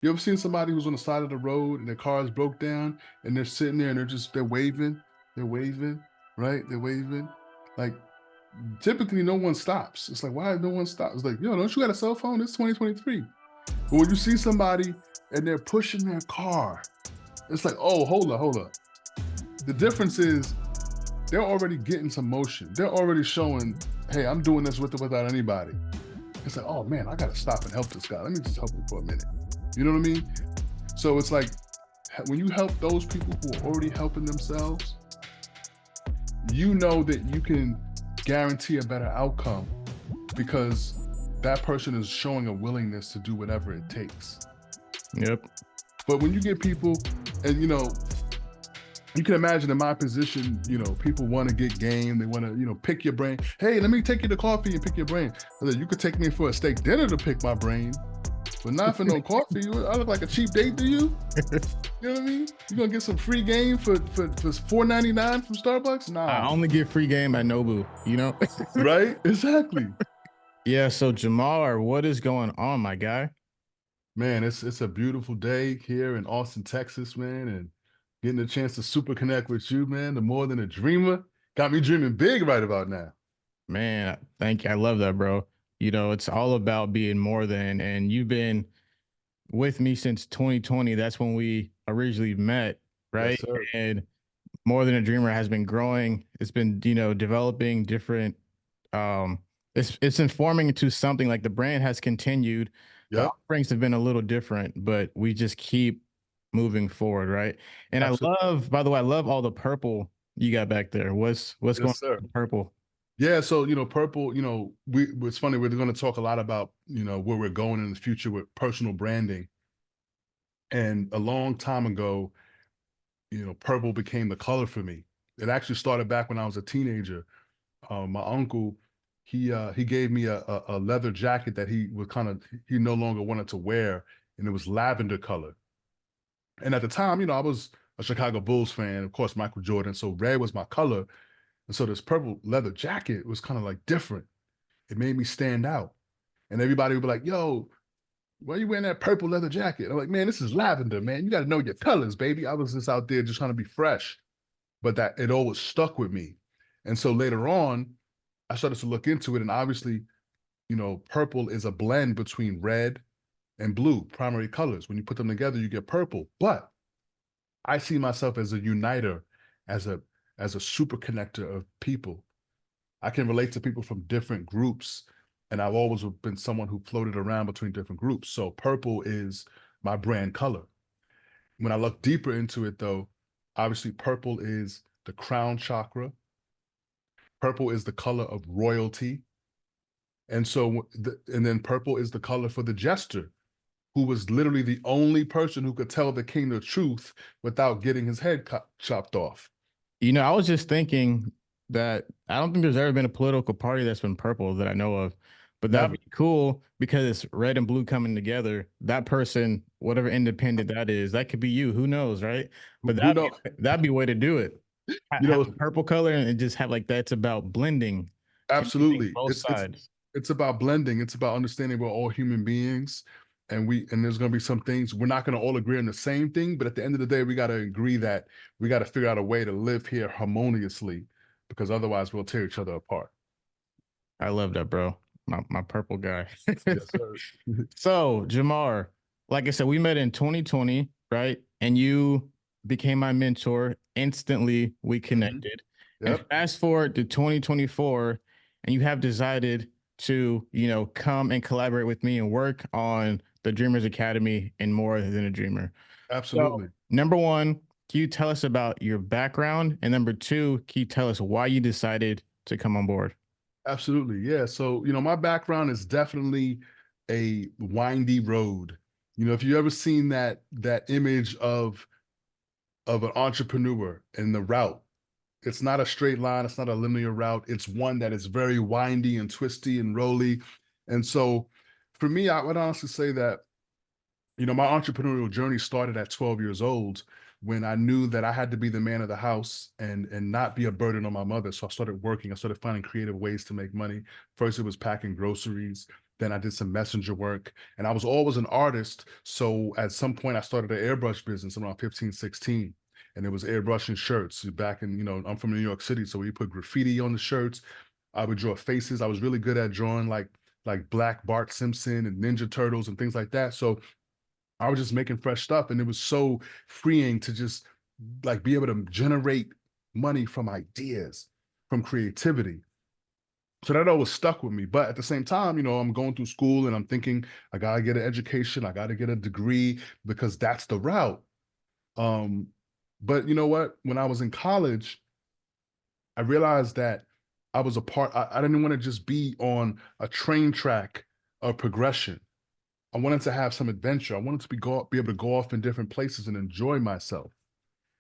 You ever seen somebody who's on the side of the road and their car is broke down and they're sitting there and they're waving, right? They're waving. Like typically no one stops. It's like, why no one stops? It's like, yo, don't you got a cell phone? It's 2023. But when you see somebody and they're pushing their car, it's like, oh, hold up, hold up. The difference is they're already getting some motion. They're already showing, hey, I'm doing this with or without anybody. It's like, oh man, I gotta stop and help this guy. Let me just help him for a minute. You know what I mean? So it's like when you help those people who are already helping themselves, you know that you can guarantee a better outcome because that person is showing a willingness to do whatever it takes. Yep. But when you get people, and you can imagine in my position, people want to get game. They want to, pick your brain. Hey, let me take you to coffee and pick your brain. You could take me for a steak dinner to pick my brain, but not for no coffee. I look like a cheap date to you. You know what I mean? You're gonna get some free game for $4.99 from Starbucks? I Nah. only get free game at Nobu, Right? Exactly. Yeah, so JaMarr, what is going on, my guy? Man, it's a beautiful day here in Austin, Texas, man, and getting a chance to super connect with you, man. The more than a dreamer. Got me dreaming big right about now. Man, thank you. I love that, bro. It's all about being more than, and you've been with me since 2020. That's when we originally met, Yes, right? sir. And More Than a Dreamer has been growing. It's been, developing different it's informing into something like the brand has continued. The Yep. offerings have been a little different, but we just keep moving forward, right? And I Absolutely. love, by the way, I love all the purple you got back there. What's going Yes, on sir. with purple? Yeah, so purple, it's funny, we're gonna talk a lot about, where we're going in the future with personal branding. And a long time ago, purple became the color for me. It actually started back when I was a teenager. My uncle, he gave me a leather jacket that he no longer wanted to wear, and it was lavender color. And at the time, I was a Chicago Bulls fan, of course, Michael Jordan. So red was my color, and so this purple leather jacket was kind of like different. It made me stand out, and everybody would be like, "Yo, why are you wearing that purple leather jacket?" I'm like, "Man, this is lavender, man. You got to know your colors, baby." I was just out there just trying to be fresh, but that it always stuck with me. And so later on, I started to look into it, and obviously, purple is a blend between red and blue, primary colors. When you put them together, you get purple. But I see myself as a uniter, as a as a super connector of people. I can relate to people from different groups, and I've always been someone who floated around between different groups. So purple is my brand color. When I look deeper into it, though, obviously purple is the crown chakra. Purple is the color of royalty. And so, and then purple is the color for the jester, who was literally the only person who could tell the king the truth without getting his head chopped off. I was just thinking that I don't think there's ever been a political party that's been purple that I know of, but that'd Never. be cool because it's red and blue coming together. That person, whatever independent that is, that could be you. Who knows, right? But Who knows? that'd be a way to do it. You Have know, a purple color and just have like that's about blending, connecting absolutely. both sides. It's about blending. It's about understanding we're all human beings, and there's going to be some things we're not going to all agree on the same thing, but at the end of the day, we got to agree that we got to figure out a way to live here harmoniously, because otherwise we'll tear each other apart. I love that, bro. My purple guy. Yes, sir. So, JaMarr, like I said, we met in 2020, right? And you became my mentor. Instantly, we Mhm. connected. And Yep. fast forward to 2024, and you have decided to, come and collaborate with me and work on the Dreamers Academy and More Than a Dreamer. So, Absolutely. number one, can you tell us about your background? And number two, can you tell us why you decided to come on board? Absolutely. Yeah. So, my background is definitely a windy road. If you ever seen that image of an entrepreneur in the route, it's not a straight line, it's not a linear route. It's one that is very windy and twisty and rolly. And so for me, I would honestly say that, my entrepreneurial journey started at 12 years old when I knew that I had to be the man of the house and not be a burden on my mother. So I started working. I started finding creative ways to make money. First, it was packing groceries. Then I did some messenger work, and I was always an artist. So at some point I started an airbrush business around 15, 16. And it was airbrushing shirts back in, I'm from New York City. So we put graffiti on the shirts. I would draw faces. I was really good at drawing like Black Bart Simpson and Ninja Turtles and things like that. So I was just making fresh stuff, and it was so freeing to just like be able to generate money from ideas, from creativity. So that always stuck with me. But at the same time, I'm going through school and I'm thinking I gotta get an education, I gotta get a degree because that's the route. Um, but you know what? When I was in college, I realized that I didn't want to just be on a train track of progression. I wanted to have some adventure. I wanted to be able to go off in different places and enjoy myself.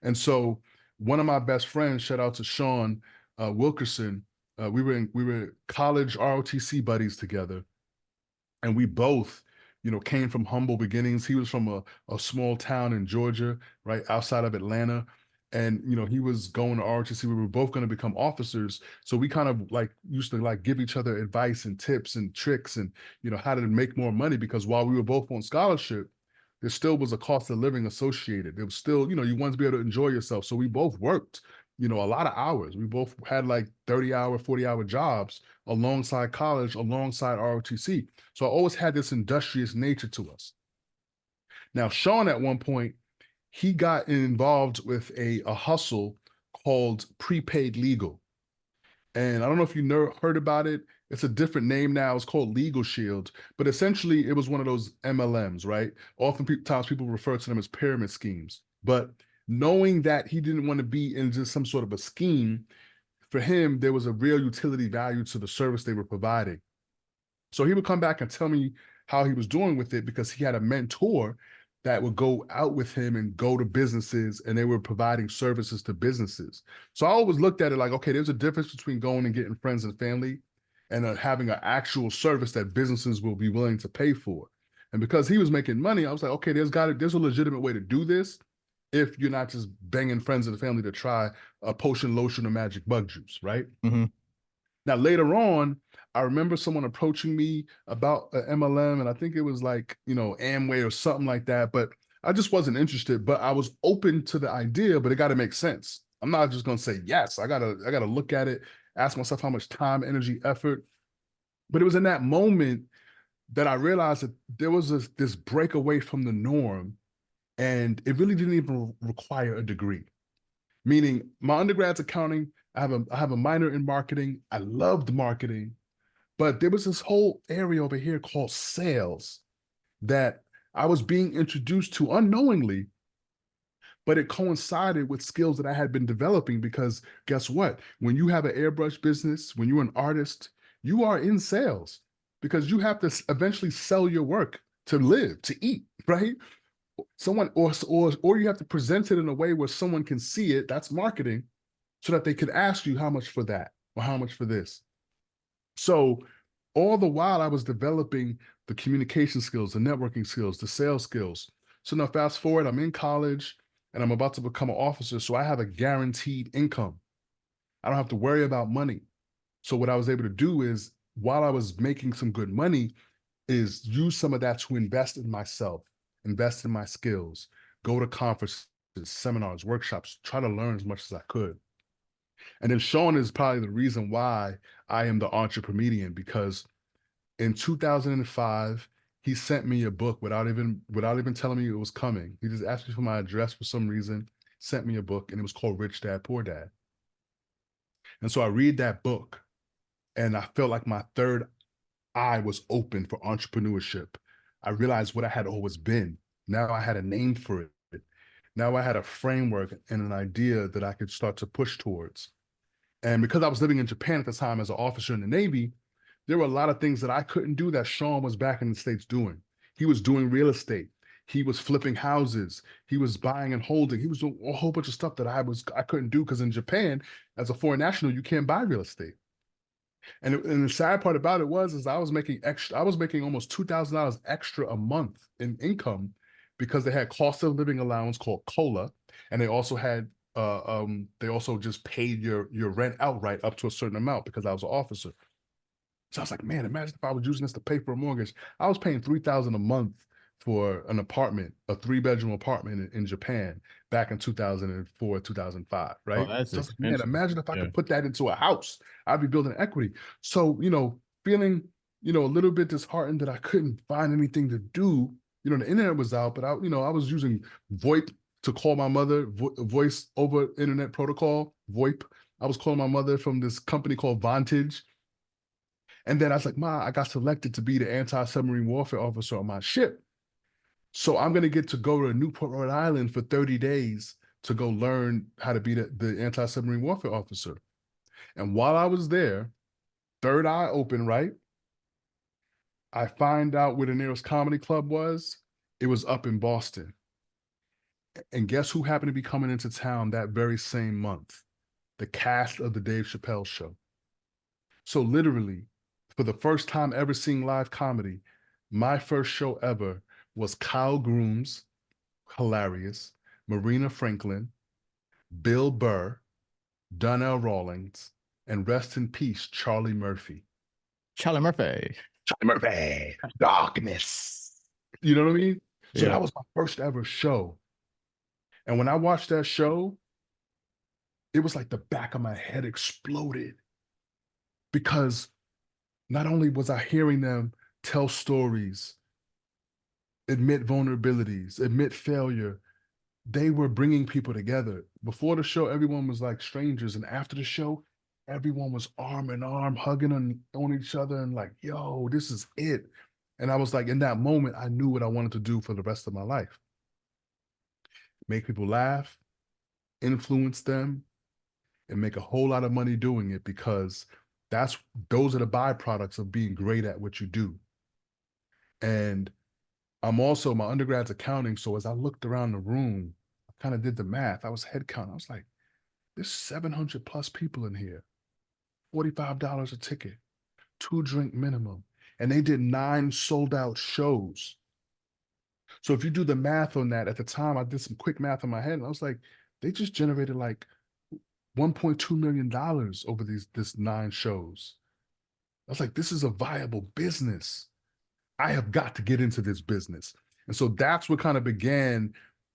And so one of my best friends, shout out to Sean Wilkerson, we were college ROTC buddies together, and we both, came from humble beginnings. He was from a small town in Georgia, right outside of Atlanta. And he was going to ROTC. We were both going to become officers. So we kind of like used to like give each other advice and tips and tricks and how to make more money, because while we were both on scholarship, there still was a cost of living associated. There was still, you wanted to be able to enjoy yourself. So we both worked, a lot of hours. We both had like 30-hour, 40-hour jobs alongside college, alongside ROTC. So I always had this industrious nature to us. Now, Sean, at one point, he got involved with a hustle called prepaid legal. And I don't know if you heard about it. It's a different name now. It's called Legal Shield. But essentially, it was one of those MLMs, right? Oftentimes people refer to them as pyramid schemes. But knowing that he didn't want to be in just some sort of a scheme, for him, there was a real utility value to the service they were providing. So he would come back and tell me how he was doing with it, because he had a mentor that would go out with him and go to businesses, and they were providing services to businesses. So I always looked at it like, okay, there's a difference between going and getting friends and family and having an actual service that businesses will be willing to pay for. And because he was making money, I was like, okay, there's a legitimate way to do this if you're not just banging friends and family to try a potion, lotion, or magic bug juice, right? Mm-hmm. Now, later on, I remember someone approaching me about an MLM, and I think it was like, Amway or something like that, but I just wasn't interested. But I was open to the idea, but it got to make sense. I'm not just going to say yes. I gotta look at it, ask myself how much time, energy, effort. But it was in that moment that I realized that there was this break away from the norm, and it really didn't even require a degree. Meaning, my undergrad's accounting. I have a minor in marketing. I loved marketing, but there was this whole area over here called sales that I was being introduced to unknowingly, but it coincided with skills that I had been developing. Because guess what? When you have an airbrush business, when you're an artist, you are in sales, because you have to eventually sell your work to live, to eat, right? Someone or you have to present it in a way where someone can see it. That's marketing, so that they could ask you how much for that or how much for this. So all the while I was developing the communication skills, the networking skills, the sales skills. So now fast forward, I'm in college and I'm about to become an officer. So I have a guaranteed income. I don't have to worry about money. So what I was able to do is, while I was making some good money, is use some of that to invest in myself, invest in my skills, go to conferences, seminars, workshops, try to learn as much as I could. And then Sean is probably the reason why I am the entrepreneur, because in 2005, he sent me a book without even telling me it was coming. He just asked me for my address for some reason, sent me a book, and it was called Rich Dad Poor Dad. And so I read that book, and I felt like my third eye was open for entrepreneurship. I realized what I had always been. Now I had a name for it. Now I had a framework and an idea that I could start to push towards. And because I was living in Japan at the time as an officer in the Navy, there were a lot of things that I couldn't do that Sean was back in the States doing. He was doing real estate. He was flipping houses. He was buying and holding. He was doing a whole bunch of stuff that I couldn't do, because in Japan, as a foreign national, you can't buy real estate. And the sad part about it was I was making extra. I was making almost $2,000 extra a month in income, because they had cost of living allowance called COLA, and they also just paid your rent outright up to a certain amount, because I was an officer. So I was like, man, imagine if I was using this to pay for a mortgage. I was paying 3,000 a month for an apartment, a 3-bedroom apartment in Japan back in 2004, 2005, Oh, right? that's So I was like, man, expensive. imagine if I Yeah. could put that into a house. I'd be building equity. So, feeling, a little bit disheartened that I couldn't find anything to do. The internet was out, but I was using VoIP to call my mother, voice over internet protocol, VoIP. I was calling my mother from this company called Vantage. And then I was like, Ma, I got selected to be the anti-submarine warfare officer on my ship. So I'm going to get to go to Newport, Rhode Island for 30 days to go learn how to be the anti-submarine warfare officer. And while I was there, third eye open, right? I find out where the nearest comedy club was. It was up in Boston. And guess who happened to be coming into town that very same month? The cast of the Dave Chappelle show. So literally, for the first time ever seeing live comedy, my first show ever was Kyle Grooms, hilarious, Marina Franklin, Bill Burr, Donnell Rawlings, and rest in peace, Charlie Murphy. Charlie Murphy. Charlie Murphy, darkness. You know what I mean? So Yeah. that was my first ever show. And when I watched that show, it was like the back of my head exploded because not only was I hearing them tell stories, admit vulnerabilities, admit failure, they were bringing people together. Before the show, everyone was like strangers. And after the show, everyone was arm in arm, hugging on each other and like, yo, this is it. And I was like, in that moment, I knew what I wanted to do for the rest of my life. Make people laugh, influence them, and make a whole lot of money doing it because those are the byproducts of being great at what you do. And my undergrad's accounting. So as I looked around the room, I kind of did the math. I was head counting. I was like, there's 700 plus people in here, $45 a ticket, 2-drink minimum. And they did 9 sold out shows. So if you do the math on that, at the time I did some quick math in my head and I was like, they just generated like $1.2 million over this 9 shows. I was like, this is a viable business. I have got to get into this business. And so that's what kind of began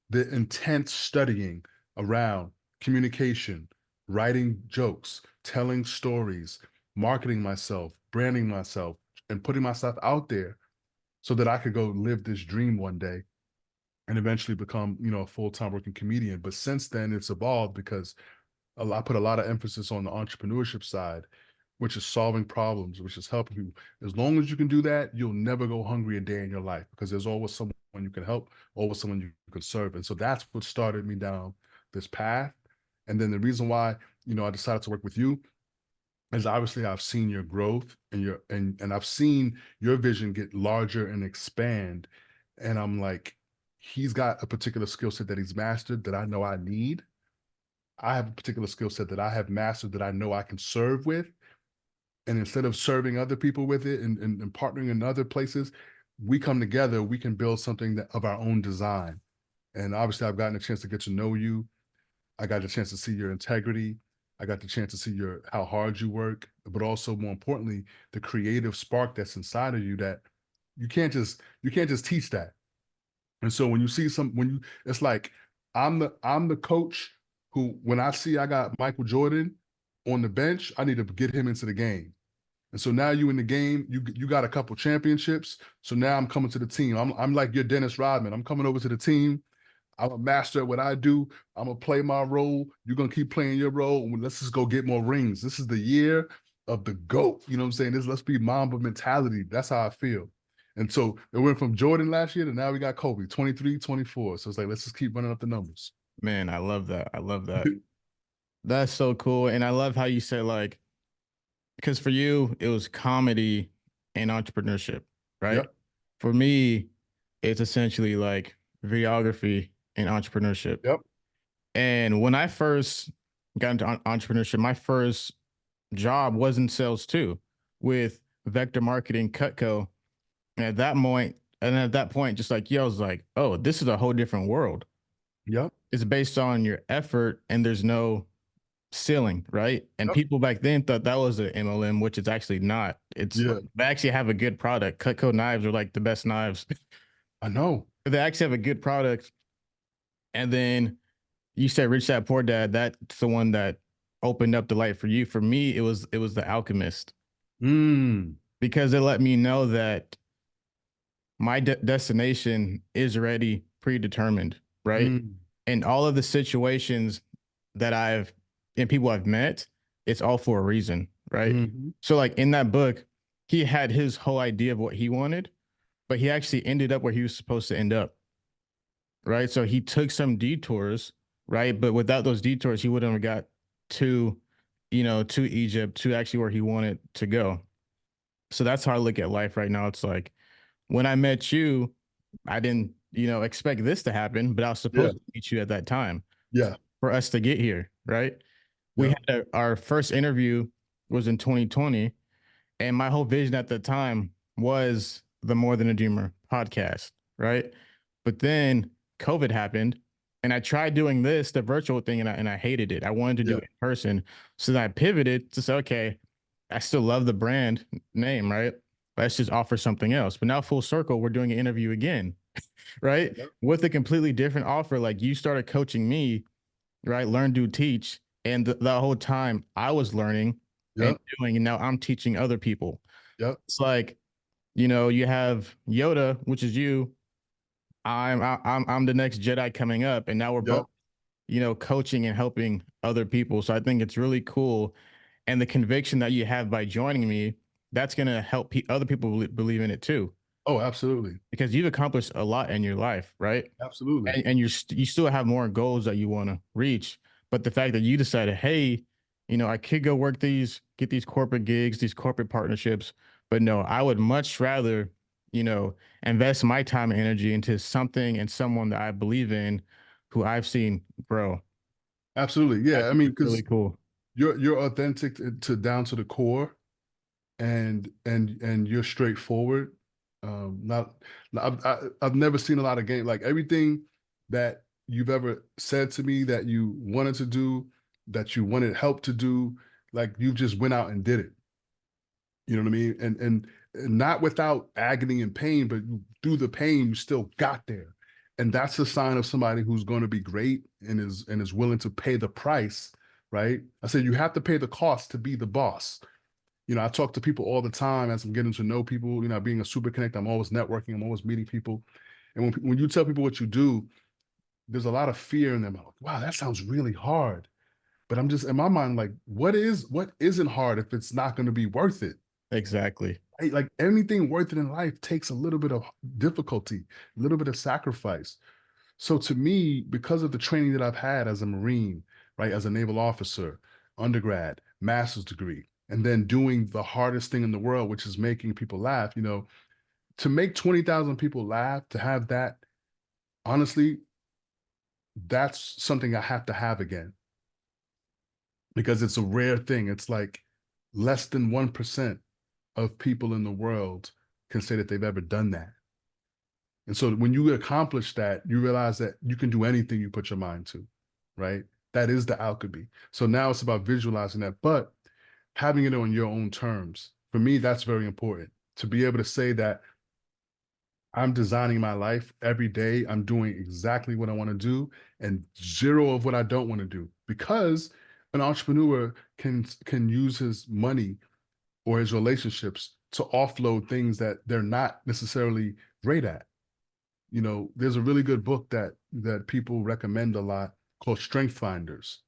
the intense studying around communication, writing jokes, telling stories, marketing myself, branding myself, and putting myself out there so that I could go live this dream one day and eventually become, a full-time working comedian. But since then, it's evolved because I put a lot of emphasis on the entrepreneurship side, which is solving problems, which is helping people. As long as you can do that, you'll never go hungry a day in your life because there's always someone you can help, always someone you can serve. And so that's what started me down this path. And then the reason why, I decided to work with you is obviously I've seen your growth and I've seen your vision get larger and expand. And I'm like, he's got a particular skill set that he's mastered that I know I need. I have a particular skill set that I have mastered that I know I can serve with. And instead of serving other people with it and partnering in other places, we come together, we can build something of our own design. And obviously, I've gotten a chance to get to know you. I got a chance to see your integrity. I got the chance to see how hard you work, but also more importantly, the creative spark that's inside of you that you can't just teach that. And so when you see it's like I'm the coach who, when I see I got Michael Jordan on the bench, I need to get him into the game. And so now you in the game, you got a couple championships. So now I'm coming to the team. I'm like your Dennis Rodman. I'm coming over to the team. I'm a master at what I do. I'm gonna play my role. You're gonna keep playing your role. Let's just go get more rings. This is the year of the GOAT. You know what I'm saying? Let's be Mamba mentality. That's how I feel. And so it went from Jordan last year to now we got Kobe, 23, 24. So it's like, let's just keep running up the numbers. Man, I love that. I love that. That's so cool. And I love how you said, like, because for you, it was comedy and entrepreneurship, right? Yep. For me, it's essentially like videography and entrepreneurship. Yep. And when I first got into entrepreneurship, my first job was in sales too, with Vector Marketing Cutco. And at that point, just like you, I was like, oh, this is a whole different world. Yep. It's based on your effort, and there's no ceiling, right? And Yep. people back then thought that was an MLM, which it's actually not. It's Yeah, they actually have a good product. Cutco knives are like the best knives. I know. They actually have a good product. And then you said Rich Dad Poor Dad. That's the one that opened up the light for you. For me, it was The Alchemist Mm, because it let me know that my destination is already predetermined, right? mm, And all of the situations that I've and people I've met, it's all for a reason, right? mhm. So like in that book, he had his whole idea of what he wanted, but he actually ended up where he was supposed to end up, right? So he took some detours, right? But without those detours, he wouldn't have got to, to Egypt, to actually where he wanted to go. So that's how I look at life right now. It's like when I met you, I didn't, expect this to happen, but I was Yeah, supposed to meet you at that time yeah, for us to get here, right? We yeah, had our first interview was in 2020, and my whole vision at the time was the More Than a Dreamer podcast, right? But then COVID happened, and I tried doing this, the virtual thing, and I hated it. I wanted to do yeah, it in person, so then I pivoted to say, okay, I still love the brand name, right? Let's just offer something else. But now, full circle, we're doing an interview again, right? yeah, With a completely different offer. Like you started coaching me, right? Learn, do, teach. And the whole time I was learning and yeah, doing, and now I'm teaching other people. yeah, It's like, you have Yoda, which is you. I'm the next Jedi coming up, and now we're yeah. both, coaching and helping other people. So I think it's really cool, and the conviction that you have by joining me, that's gonna help other people believe in it too, Oh, absolutely, because you've accomplished a lot in your life, right? absolutely. And you still have more goals that you want to reach. But the fact that you decided, hey, I could go work get these corporate gigs, these corporate partnerships, but no, I would much rather, you know, invest my time and energy into something and someone that I believe in, who I've seen grow. Absolutely. I Yeah. I think mean, it's really because cool. you're authentic to down to the core, and you're straightforward. Not I've never seen a lot of game like everything that you've ever said to me that you wanted to do, that you wanted help to do, like you just went out and did it. You know what I mean? And not without agony and pain, but through the pain, you still got there. And that's a sign of somebody who's going to be great and is willing to pay the price, right? I said you have to pay the cost to be the boss. I talk to people all the time as I'm getting to know people. Being a super connect, I'm always networking, I'm always meeting people. And when you tell people what you do, there's a lot of fear in them. I'm like, wow, that sounds really hard. But I'm just in my mind, like, what isn't hard if it's not going to be worth it? Exactly. Right? Like anything worth it in life takes a little bit of difficulty, a little bit of sacrifice. So to me, because of the training that I've had as a Marine, right, as a naval officer, undergrad, master's degree, and then doing the hardest thing in the world, which is making people laugh, to make 20,000 people laugh, to have that, honestly, that's something I have to have again because it's a rare thing. It's like less than 1% of people in the world can say that they've ever done that. And so when you accomplish that, you realize that you can do anything you put your mind to, right? That is the alchemy. So now it's about visualizing that, but having it on your own terms. For me, that's very important to be able to say that I'm designing my life every day. I'm doing exactly what I want to do and zero of what I don't want to do because an entrepreneur can use his money or his relationships to offload things that they're not necessarily great at. There's a really good book that people recommend a lot called Strength Finders.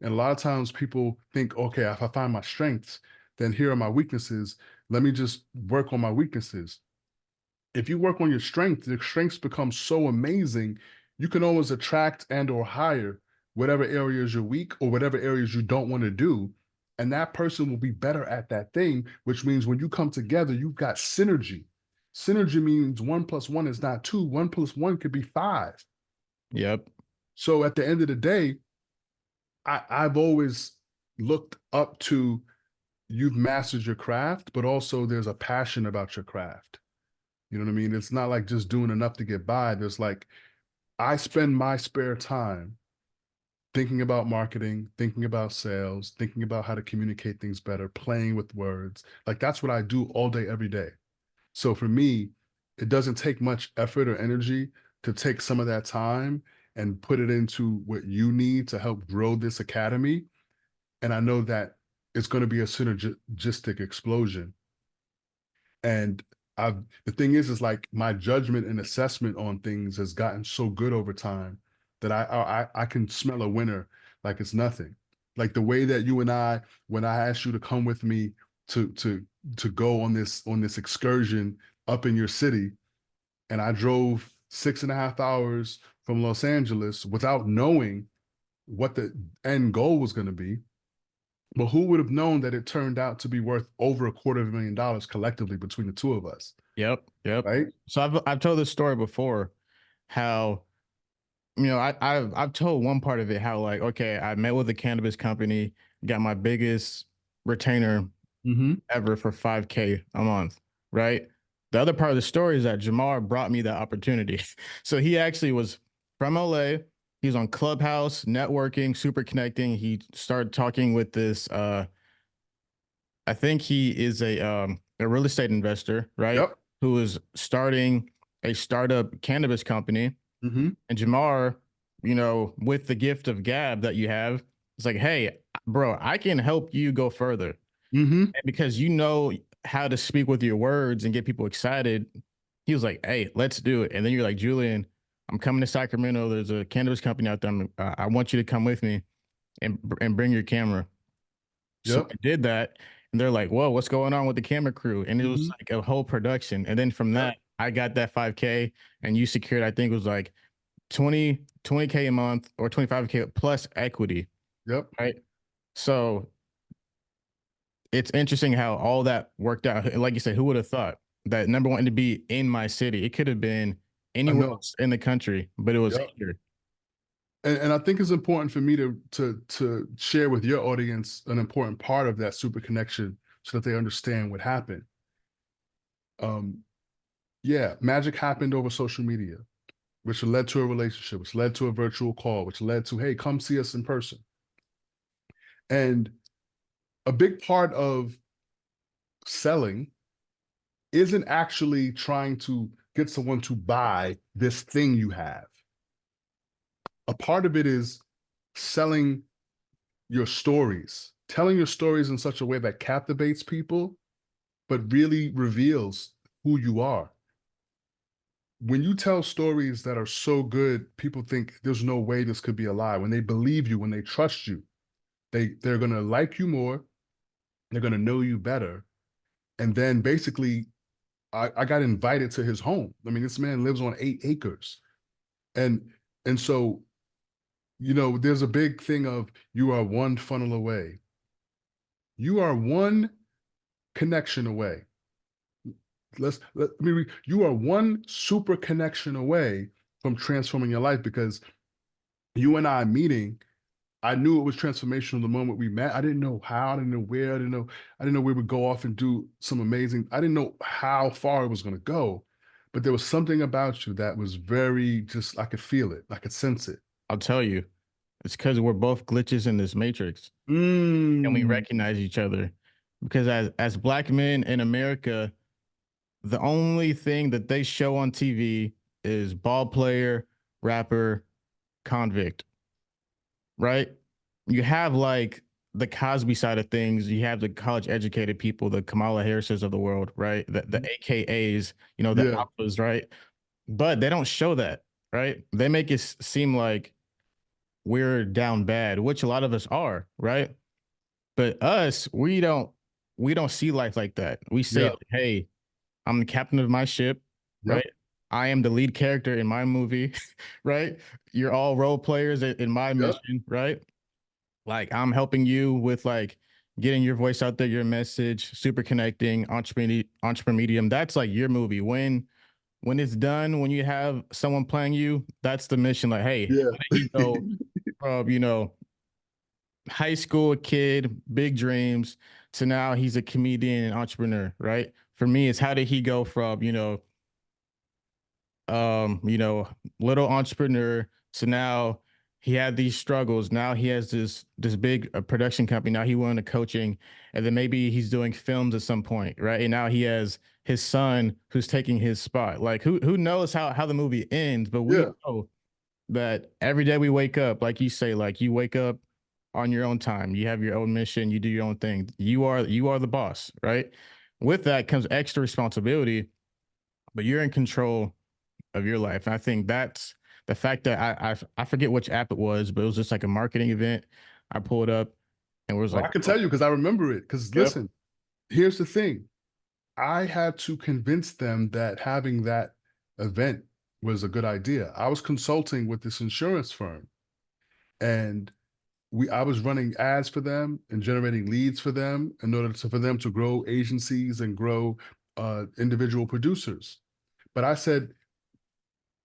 And a lot of times people think, okay, if I find my strengths, then here are my weaknesses. Let me just work on my weaknesses. If you work on your strengths become so amazing, you can always attract and or hire whatever areas you're weak or whatever areas you don't want to do. And that person will be better at that thing, which means when you come together, you've got synergy. Synergy means 1 plus 1 is not 2, 1 plus 1 could be 5. Yep. So at the end of the day, I've always looked up to you've mastered your craft, but also there's a passion about your craft. You know what I mean? It's not like just doing enough to get by. There's like, I spend my spare time thinking about marketing, thinking about sales, thinking about how to communicate things better, playing with words. Like that's what I do all day, every day. So for me, it doesn't take much effort or energy to take some of that time and put it into what you need to help grow this academy. And I know that it's going to be a synergistic explosion. And I've the thing is like my judgment and assessment on things has gotten so good over time that I can smell a winner like it's nothing. Like the way that you and I, when I asked you to come with me to go on this excursion up in your city, and I drove 6.5 hours from Los Angeles without knowing what the end goal was going to be. But who would have known that it turned out to be worth over $250,000 collectively between the two of us, Yep, yep. right? So I've told this story before, how I've told one part of it, how like, okay, I met with a cannabis company, got my biggest retainer Mm-hmm. ever for 5K a month, right? The other part of the story is that JaMarr brought me that opportunity. So he actually was from LA. He's on Clubhouse, networking, super connecting. He started talking with this I think he is a real estate investor, right? Yep. Who is starting a startup cannabis company. Mm-hmm. And JaMarr, with the gift of gab that you have, it's like, hey, bro, I can help you go further. Mm-hmm. And because you know how to speak with your words and get people excited, he was like, hey, let's do it. And then you're like, Julian, I'm coming to Sacramento. There's a cannabis company out there. I want you to come with me and bring your camera. So Yep. I did that, and they're like, "Whoa, what's going on with the camera crew?" And it was Mm-hmm. like a whole production. And then from Yep. that, I got that 5K, and you secured, I think it was like 20K a month or 25K plus equity, Yep. right? So it's interesting how all that worked out. Like you said, who would have thought that number one to be in my city? It could have been I anywhere know. else in the country, but it was Yep. here. And I think it's important for me to share with your audience an important part of that super connection so that they understand what happened. Um, yeah, magic happened over social media, which led to a relationship, which led to a virtual call, which led to, hey, come see us in person. And a big part of selling isn't actually trying to get someone to buy this thing you have. A part of it is selling your stories, telling your stories in such a way that captivates people, but really reveals who you are. When you tell stories that are so good, people think there's no way this could be a lie. When they believe you, when they trust you, they're gonna like you more, they're gonna know you better. And then basically, I got invited to his home. I mean, this man lives on 8 acres. And and so, there's a big thing of you are one funnel away. You are one connection away. You are one super connection away from transforming your life because you and I meeting, I knew it was transformational the moment we met. I didn't know how, I didn't know where, I didn't know we would go off and do some amazing, I didn't know how far it was going to go, but there was something about you that was very just, I could feel it, I could sense it. I'll tell you, it's because we're both glitches in this matrix, and we Mm, recognize each other. Because as black men in America, the only thing that they show on TV is ball player, rapper, convict, right? You have like the Cosby side of things. You have the college educated people, the Kamala Harrises of the world, right? The AKAs, the yeah, alphas, right? But they don't show that, right? They make it seem like we're down bad, which a lot of us are, right? But us, we don't see life like that. We say, yeah, like, hey, I'm the captain of my ship, yep, right? I am the lead character in my movie, right? You're all role players in my yep, mission, right? Like I'm helping you with like getting your voice out there, your message, super connecting, entrepreneur medium. That's like your movie. When it's done, when you have someone playing you, that's the mission. Like, hey, yeah, how did he go from high school kid, big dreams, to now he's a comedian and entrepreneur, right? For me, it's how did he go from, um, you know, little entrepreneur to now he had these struggles. Now he has this big production company. Now he went into coaching, and then maybe he's doing films at some point, right? And now he has his son who's taking his spot. Like who knows how the movie ends? But we Yeah. know that every day we wake up, like you say, like you wake up on your own time. You have your own mission. You do your own thing. You are the boss, right? With that comes extra responsibility, but you're in control of your life. And I think that's the fact that I forget which app it was, but it was just like a marketing event. I pulled up and was Well, like, I can oh, tell you because I remember it. Because yep, listen, here's the thing. I had to convince them that having that event was a good idea. I was consulting with this insurance firm, and I was running ads for them and generating leads for them in order for them to grow agencies and grow individual producers. But I said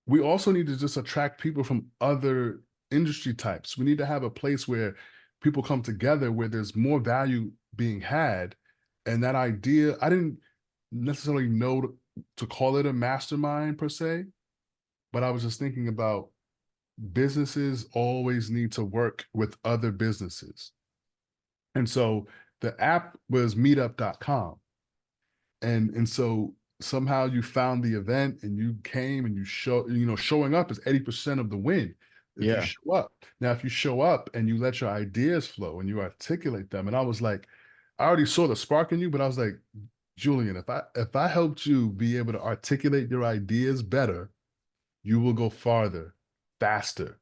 we also need to just attract people from other industry types. We need to have a place where people come together where there's more value being had. And that idea, I didn't necessarily know to call it a mastermind per se, but I was just thinking about businesses always need to work with other businesses. And so the app was meetup.com. And so somehow you found the event and you came and showing up is 80% of the win if you yeah, show up. Now if you show up and you let your ideas flow and you articulate them, and I was like, I already saw the spark in you, but I was like, Julian, if I helped you be able to articulate your ideas better, you will go farther, faster.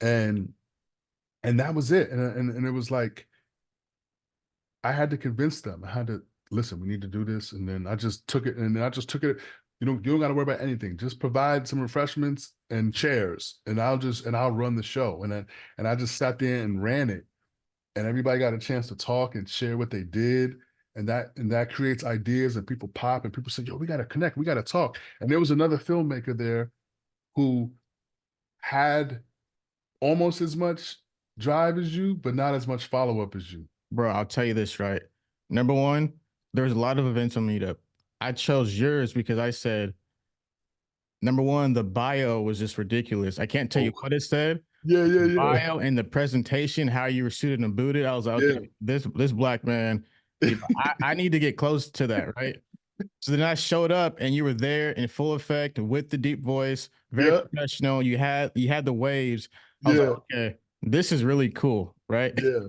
And that was it. And it was like I had to convince them. I had to listen, we need to do this. And then I just took it, and then I just took it. You don't got to worry about anything. Just provide some refreshments and chairs, and I'll run the show. And I just sat there and ran it. And everybody got a chance to talk and share what they did. And that creates ideas, and people pop, and people say, yo, we gotta connect, we gotta talk. And there was another filmmaker there who had almost as much drive as you, but not as much follow-up as you. bro. I'll tell you this, right? Number one, there's a lot of events on Meetup. I chose yours because I said, number one, the bio was just ridiculous. I can't tell you Oh, what it said. yeah, The yeah, yeah. bio and the presentation, how you were suited and booted. I was like, Yeah. okay, this black man, I need to get close to that, right? So then I showed up and you were there in full effect with the deep voice, very Yeah. professional. You had the waves. I was like, Yeah. okay, this is really cool, right? Yeah.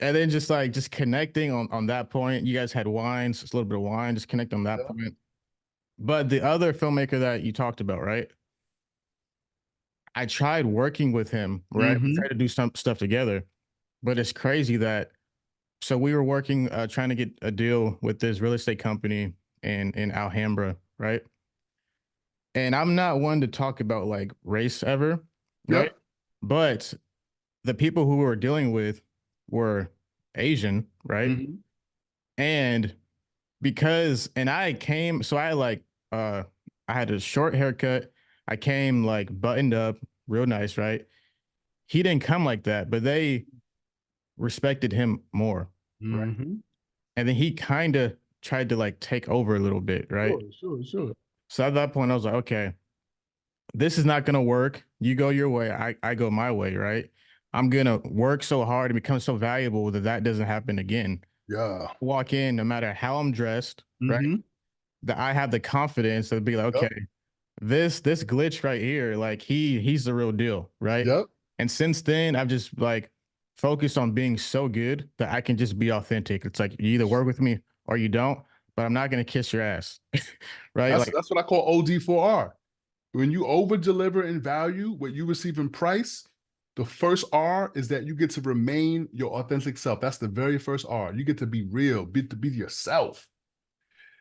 And then just connecting on that point. You guys had wines, just a little bit of wine, just connect on that Yeah. point. But the other filmmaker that you talked about, right? I tried working with him, right? We Mhm. tried to do some stuff together, but it's crazy that so we were working, trying to get a deal with this real estate company in Alhambra, right? And I'm not one to talk about like race ever, right? Yep. But the people who we were dealing with were Asian, right? Mhm. And and I came, so uh I had a short haircut. I came like buttoned up, real nice, right? He didn't come like that, but they respected him more, right? Mhm. And then he kind of tried to like take over a little bit, right? Sure, sure, sure. So at that point, I was like, okay, this is not gonna work. You go your way, I go my way, right? I'm gonna work so hard and become so valuable that that doesn't happen again. Yeah. Walk in, no matter how I'm dressed, right? Mhm. That I have the confidence to be like, okay, Yep. this glitch right here, like he's the real deal, right? Yep. And since then, I've just like focused on being so good that I can just be authentic. It's like you either work with me or you don't, but I'm not gonna kiss your ass, right? That's Like, that's what I call OD4R. When you over deliver in value, what you receive in price, the first R is that you get to remain your authentic self. That's the very first R. You get to be real, to be yourself.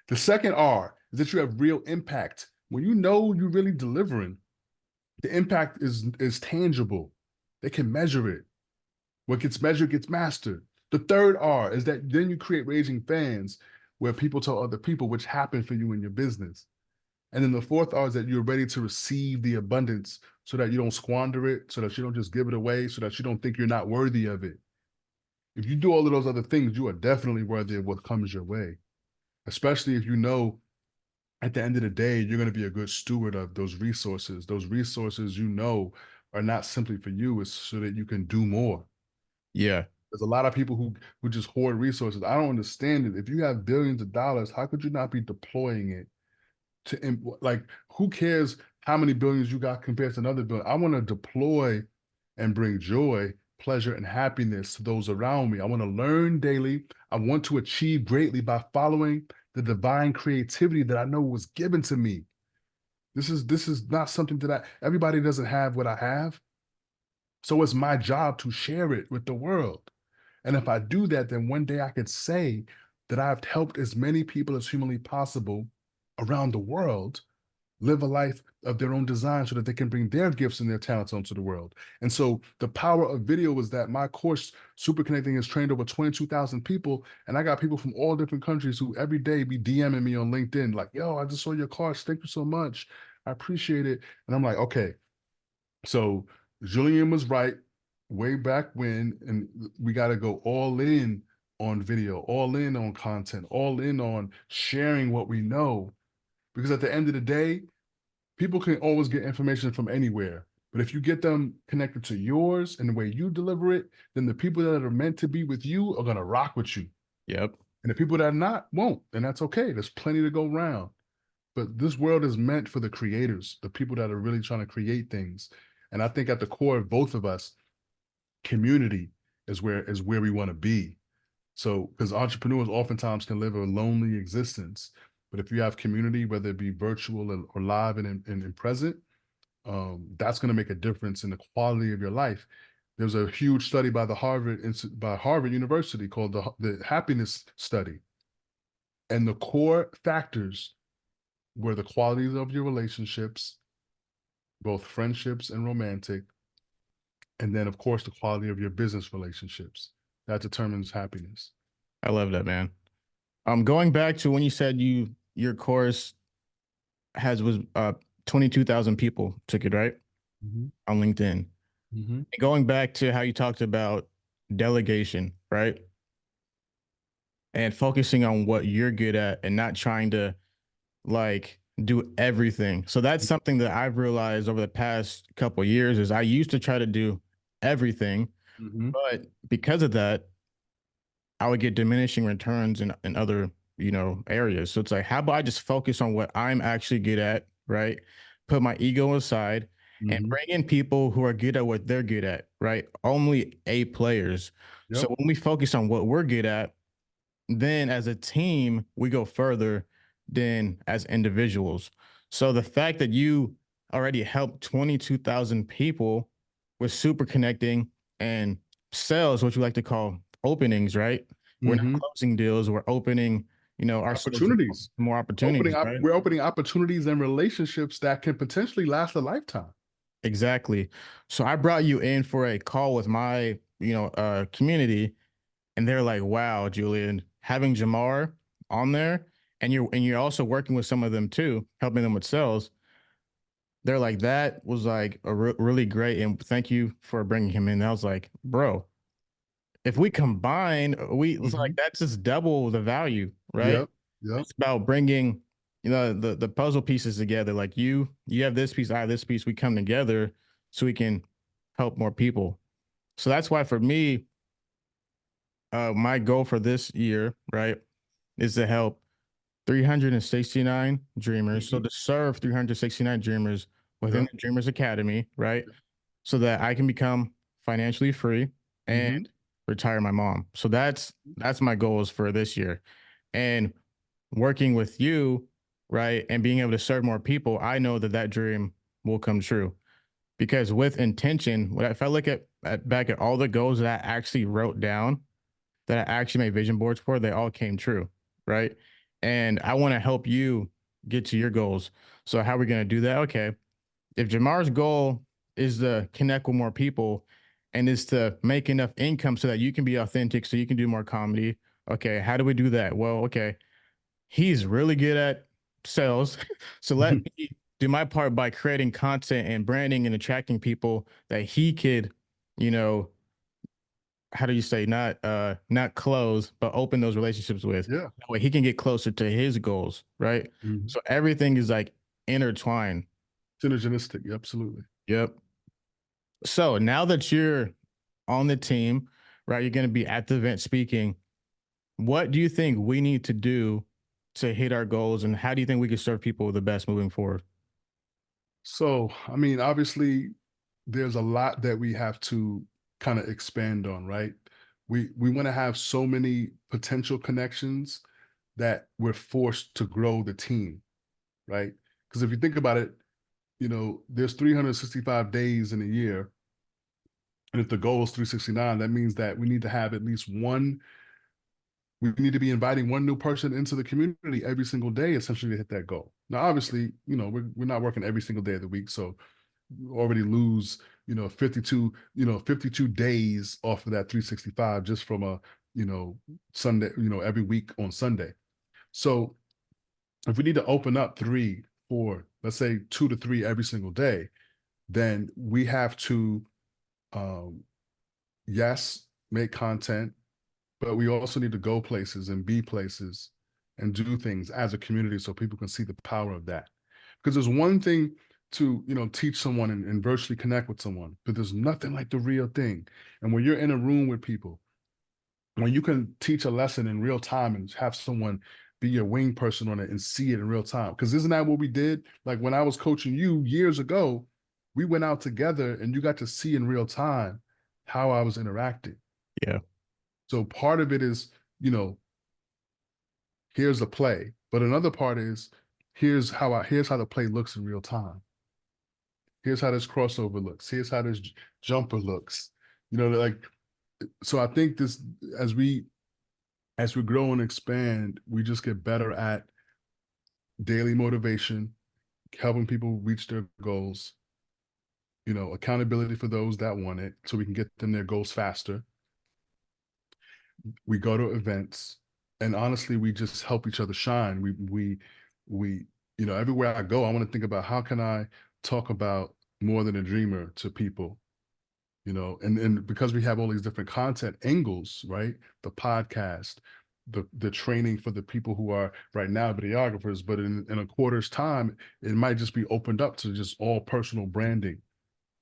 The second R is that you have real impact. When you know you're really delivering, the impact is tangible. They can measure it. What gets measured gets mastered. The third R is that then you create raging fans where people tell other people, which happened for you in your business. And then the fourth R is that you're ready to receive the abundance so that you don't squander it, so that you don't just give it away, so that you don't think you're not worthy of it. If you do all of those other things, you are definitely worthy of what comes your way, especially if you know at the end of the day, you're going to be a good steward of those resources. Those resources, you know, are not simply for you, it's so that you can do more. Yeah. There's a lot of people who just hoard resources. I don't understand it. If you have billions of dollars, how could you not be deploying it to, like, who cares how many billions you got compared to another billion? I want to deploy and bring joy, pleasure, and happiness to those around me. I want to learn daily. I want to achieve greatly by following the divine creativity that I know was given to me. This is not something that everybody doesn't have what I have. So it's my job to share it with the world. And if I do that, then one day I could say that I've helped as many people as humanly possible around the world live a life of their own design so that they can bring their gifts and their talents onto the world. And so the power of video is that my course, Super Connecting, has trained over 22,000 people. And I got people from all different countries who every day be DMing me on LinkedIn, like, yo, I just saw your course. Thank you so much. I appreciate it. And I'm like, okay, so Julian was right way back when, and we got to go all in on video, all in on content, all in on sharing what we know. Because at the end of the day, people can always get information from anywhere. But if you get them connected to yours and the way you deliver it, then the people that are meant to be with you are going to rock with you. Yep. And the people that are not won't. And that's okay. There's plenty to go around. But this world is meant for the creators, the people that are really trying to create things. And I think at the core of both of us, community is where we want to be. So, because entrepreneurs oftentimes can live a lonely existence, but if you have community, whether it be virtual or live and present, that's going to make a difference in the quality of your life. There's a huge study by Harvard University called the happiness study, and the core factors were the qualities of your relationships, both friendships and romantic, and then of course the quality of your business relationships. That determines happiness. I love that, man. Going back to when you said your course was 22,000 people took it, right? Mhm. On LinkedIn. Mhm. Going back to how you talked about delegation, right? And focusing on what you're good at and not trying to like do everything. So that's something that I've realized over the past couple of years is I used to try to do everything, Mhm. but because of that, I would get diminishing returns in other, areas. So it's like, how about I just focus on what I'm actually good at, right? Put my ego aside and Mhm. bring in people who are good at what they're good at, right? Only A players. So Yep. when we focus on what we're good at, then as a team, we go further than as individuals. So the fact that you already helped 22,000 people with super connecting and sales, what you like to call openings, right? We're not Mhm. closing deals, we're opening, ourselves Opportunities. more opportunities, right? We're opening opportunities and relationships that can potentially last a lifetime. Exactly. So I brought you in for a call with my, community. And they're like, "Wow, Julian, having JaMarr on there, and you're also working with some of them too, helping them with sales." They're like, "That was like really great, and thank you for bringing him in." I was like, "Bro, if we combine, we it's like Mhm. that's just double the value, right?" Yep. Yep. It's about bringing, the puzzle pieces together. Like you have this piece, I have this piece. We come together so we can help more people. So that's why for me, my goal for this year, right, is to help 369 dreamers. So Mhm. to serve 369 dreamers within Yep. the Dreamers Academy, right? So that I can become financially free and Mhm. retire my mom. So that's my goals for this year. And working with you, right, and being able to serve more people, I know that that dream will come true. Because with intention, if I look back at all the goals that I actually wrote down, that I actually made vision boards for, they all came true, right? And I want to help you get to your goals. So how are we going to do that? Okay. If JaMarr's goal is to connect with more people and is to make enough income so that you can be authentic, so you can do more comedy. Okay. How do we do that? Well, okay. He's really good at sales. So let me do my part by creating content and branding and attracting people that he could, you know, how do you say, not close but open those relationships with, Yeah. that way he can get closer to his goals, right? Mhm. So everything is like intertwined. Synergistic. Absolutely. Yep. So now that you're on the team, right, you're going to be at the event speaking. What do you think we need to do to hit our goals, and how do you think we can serve people the best moving forward? So, I mean, obviously, there's a lot that we have to kind of expand on, right? We want to have so many potential connections that we're forced to grow the team, right? Because if you think about it, there's 365 days in a year, and if the goal is 369, that means that we need to have at least one. We need to be inviting one new person into the community every single day, essentially, to hit that goal. Now, obviously, we're not working every single day of the week, so already lose 52 days off of that 365 just from a Sunday, every week on Sunday. So if we need to open up 3 4, let's say 2 to 3 every single day, then we have to yes, make content, but we also need to go places and be places and do things as a community so people can see the power of that. Because there's one thing to teach someone and virtually connect with someone, but there's nothing like the real thing. And when you're in a room with people, when you can teach a lesson in real time and have someone be your wing person on it and see it in real time, because isn't that what we did? Like when I was coaching you years ago, we went out together and you got to see in real time how I was interacting. Yeah. So part of it is, you know, here's the play, but another part is here's how the play looks in real time. Here's how this crossover looks. Here's how this jumper looks. Like, so I think this as we grow and expand, we just get better at daily motivation, helping people reach their goals, accountability for those that want it so we can get them their goals faster. We go to events, and honestly, we just help each other shine. We everywhere I go, I want to think about how can I talk about More Than a Dreamer to people, and because we have all these different content angles, right? The podcast, the training for the people who are right now videographers, but in a quarter's time, it might just be opened up to just all personal branding,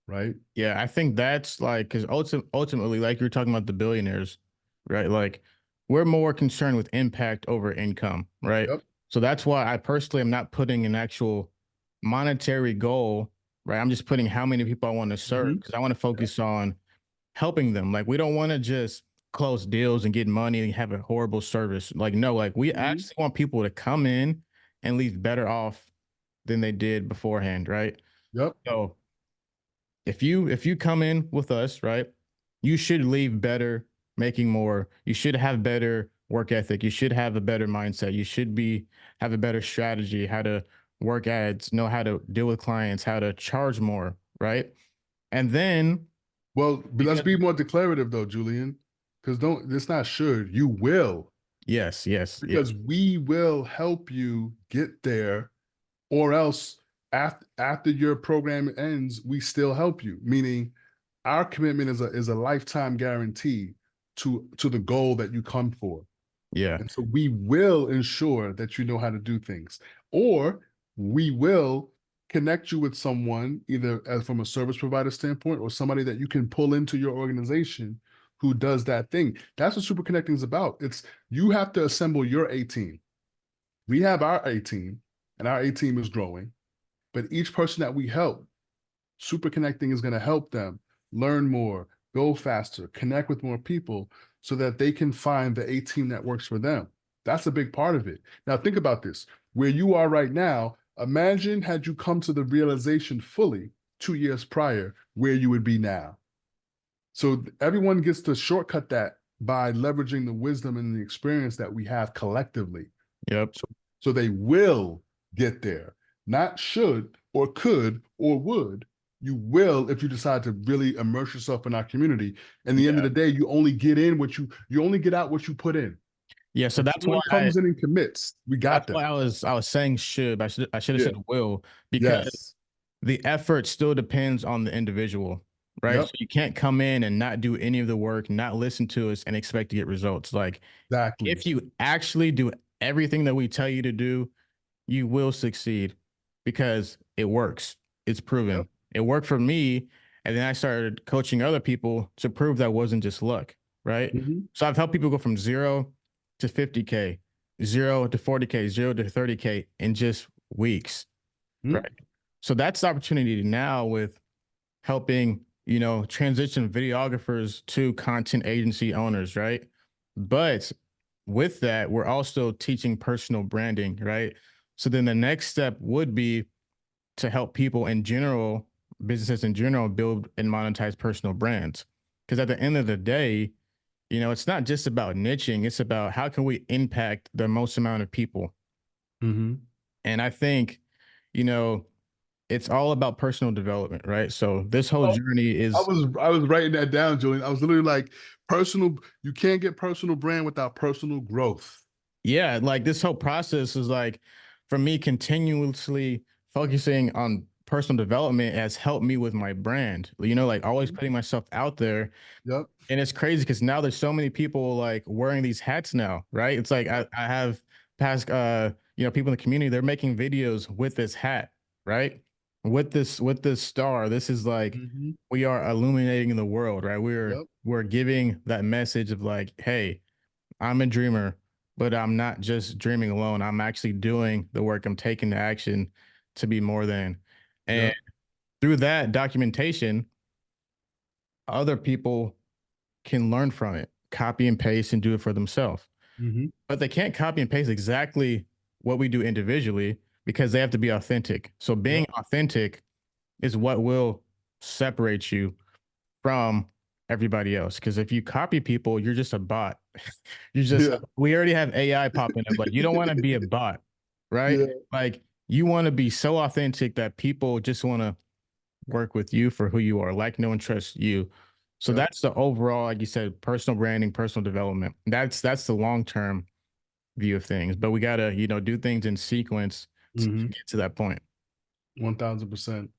right? Yeah, I think that's like, because ultimately, like you're talking about the billionaires, right? Like we're more concerned with impact over income, right? Yep. So that's why I personally am not putting an actual monetary goal, right? I'm just putting how many people I want to serve, Hmm. because I want to focus on helping them. Like we don't want to just close deals and get money and have a horrible service. Like no, like we Hmm. actually want people to come in and leave better off than they did beforehand, right? Yep. So if you come in with us, right, you should leave better, making more. You should have better work ethic. You should have a better mindset. You should be have a better strategy, how to work ads, know how to deal with clients, how to charge more, right? And then Well, but let's because be more declarative though, Julian, because don't it's not should, you will, yes, yes, yeah, because we will help you get there, or else after your program ends, we still help you. Meaning our commitment is a lifetime guarantee to the goal that you come for. yeah, And so we will ensure that you know how to do things, or we will connect you with someone either as from a service provider standpoint or somebody that you can pull into your organization who does that thing. That's what super connecting is about. It's you have to assemble your A team. We have our A team, and our A team is growing. But each person that we help, super connecting is going to help them learn more, go faster, connect with more people so that they can find the A team that works for them. That's a big part of it. Now, think about this where you are right now. Imagine had you come to the realization fully 2 years prior where you would be now. So everyone gets to shortcut that by leveraging the wisdom and the experience that we have collectively. yep, So they will get there, not should or could or would. You will if you decide to really immerse yourself in our community. And the end of yeah, the day, you only get in what you only get out what you put in. yeah. So If that's why someone comes in and commits, we got them. I was saying should, but I should have Yeah. said will, because Yes. the effort still depends on the individual, right? So Yep. you can't come in and not do any of the work, not listen to us and expect to get results. Like Exactly. if you actually do everything that we tell you to do, you will succeed because it works. It's Yep. proven. It worked for me. And then I started coaching other people to prove that wasn't just luck, right? Mhm. So I've helped people go from 0 to 50K, 0 to 40K, 0 to 30K in just weeks, right? Mhm. So that's the opportunity now with helping, transition videographers to content agency owners, right? But with that, we're also teaching personal branding, right? So then the next step would be to help people in general, businesses in general, build and monetize personal brands. Because at the end of the day, it's not just about niching, it's about how can we impact the most amount of people. Mhm. And I think, you know, it's all about personal development, right? So this whole Oh, journey I is, was I was writing that down, Julian. I was literally like, personal. You can't get personal brand without personal growth. yeah, like this whole process is like for me continuously focusing on personal development has helped me with my brand, like always Mhm. putting myself out there. Yep. And it's crazy because now there's so many people like wearing these hats now, right? It's like I have past people in the community, they're making videos with this hat, right? With this star. This is like Mhm. we are illuminating the world, right? We're Yep. we're giving that message of like, hey, I'm a dreamer, but I'm not just dreaming alone. I'm actually doing the work. I'm taking the action to be more than. And Yep. through that documentation, other people can learn from it, copy and paste and do it for themselves. Mhm. But they can't copy and paste exactly what we do individually because they have to be authentic. So being Yep. authentic is what will separate you from everybody else. Because if you copy people, you're just a bot. Yeah. We already have AI popping up. Like, you don't want to be a bot, right? Yeah. Like, you want to be so authentic that people just want to work with you for who you are, like, no one trusts you. So Yep. that's the overall, like you said, personal branding, personal development. That's the long term view of things. But we gotta, do things in sequence to Mhm. get to that point. 1000%.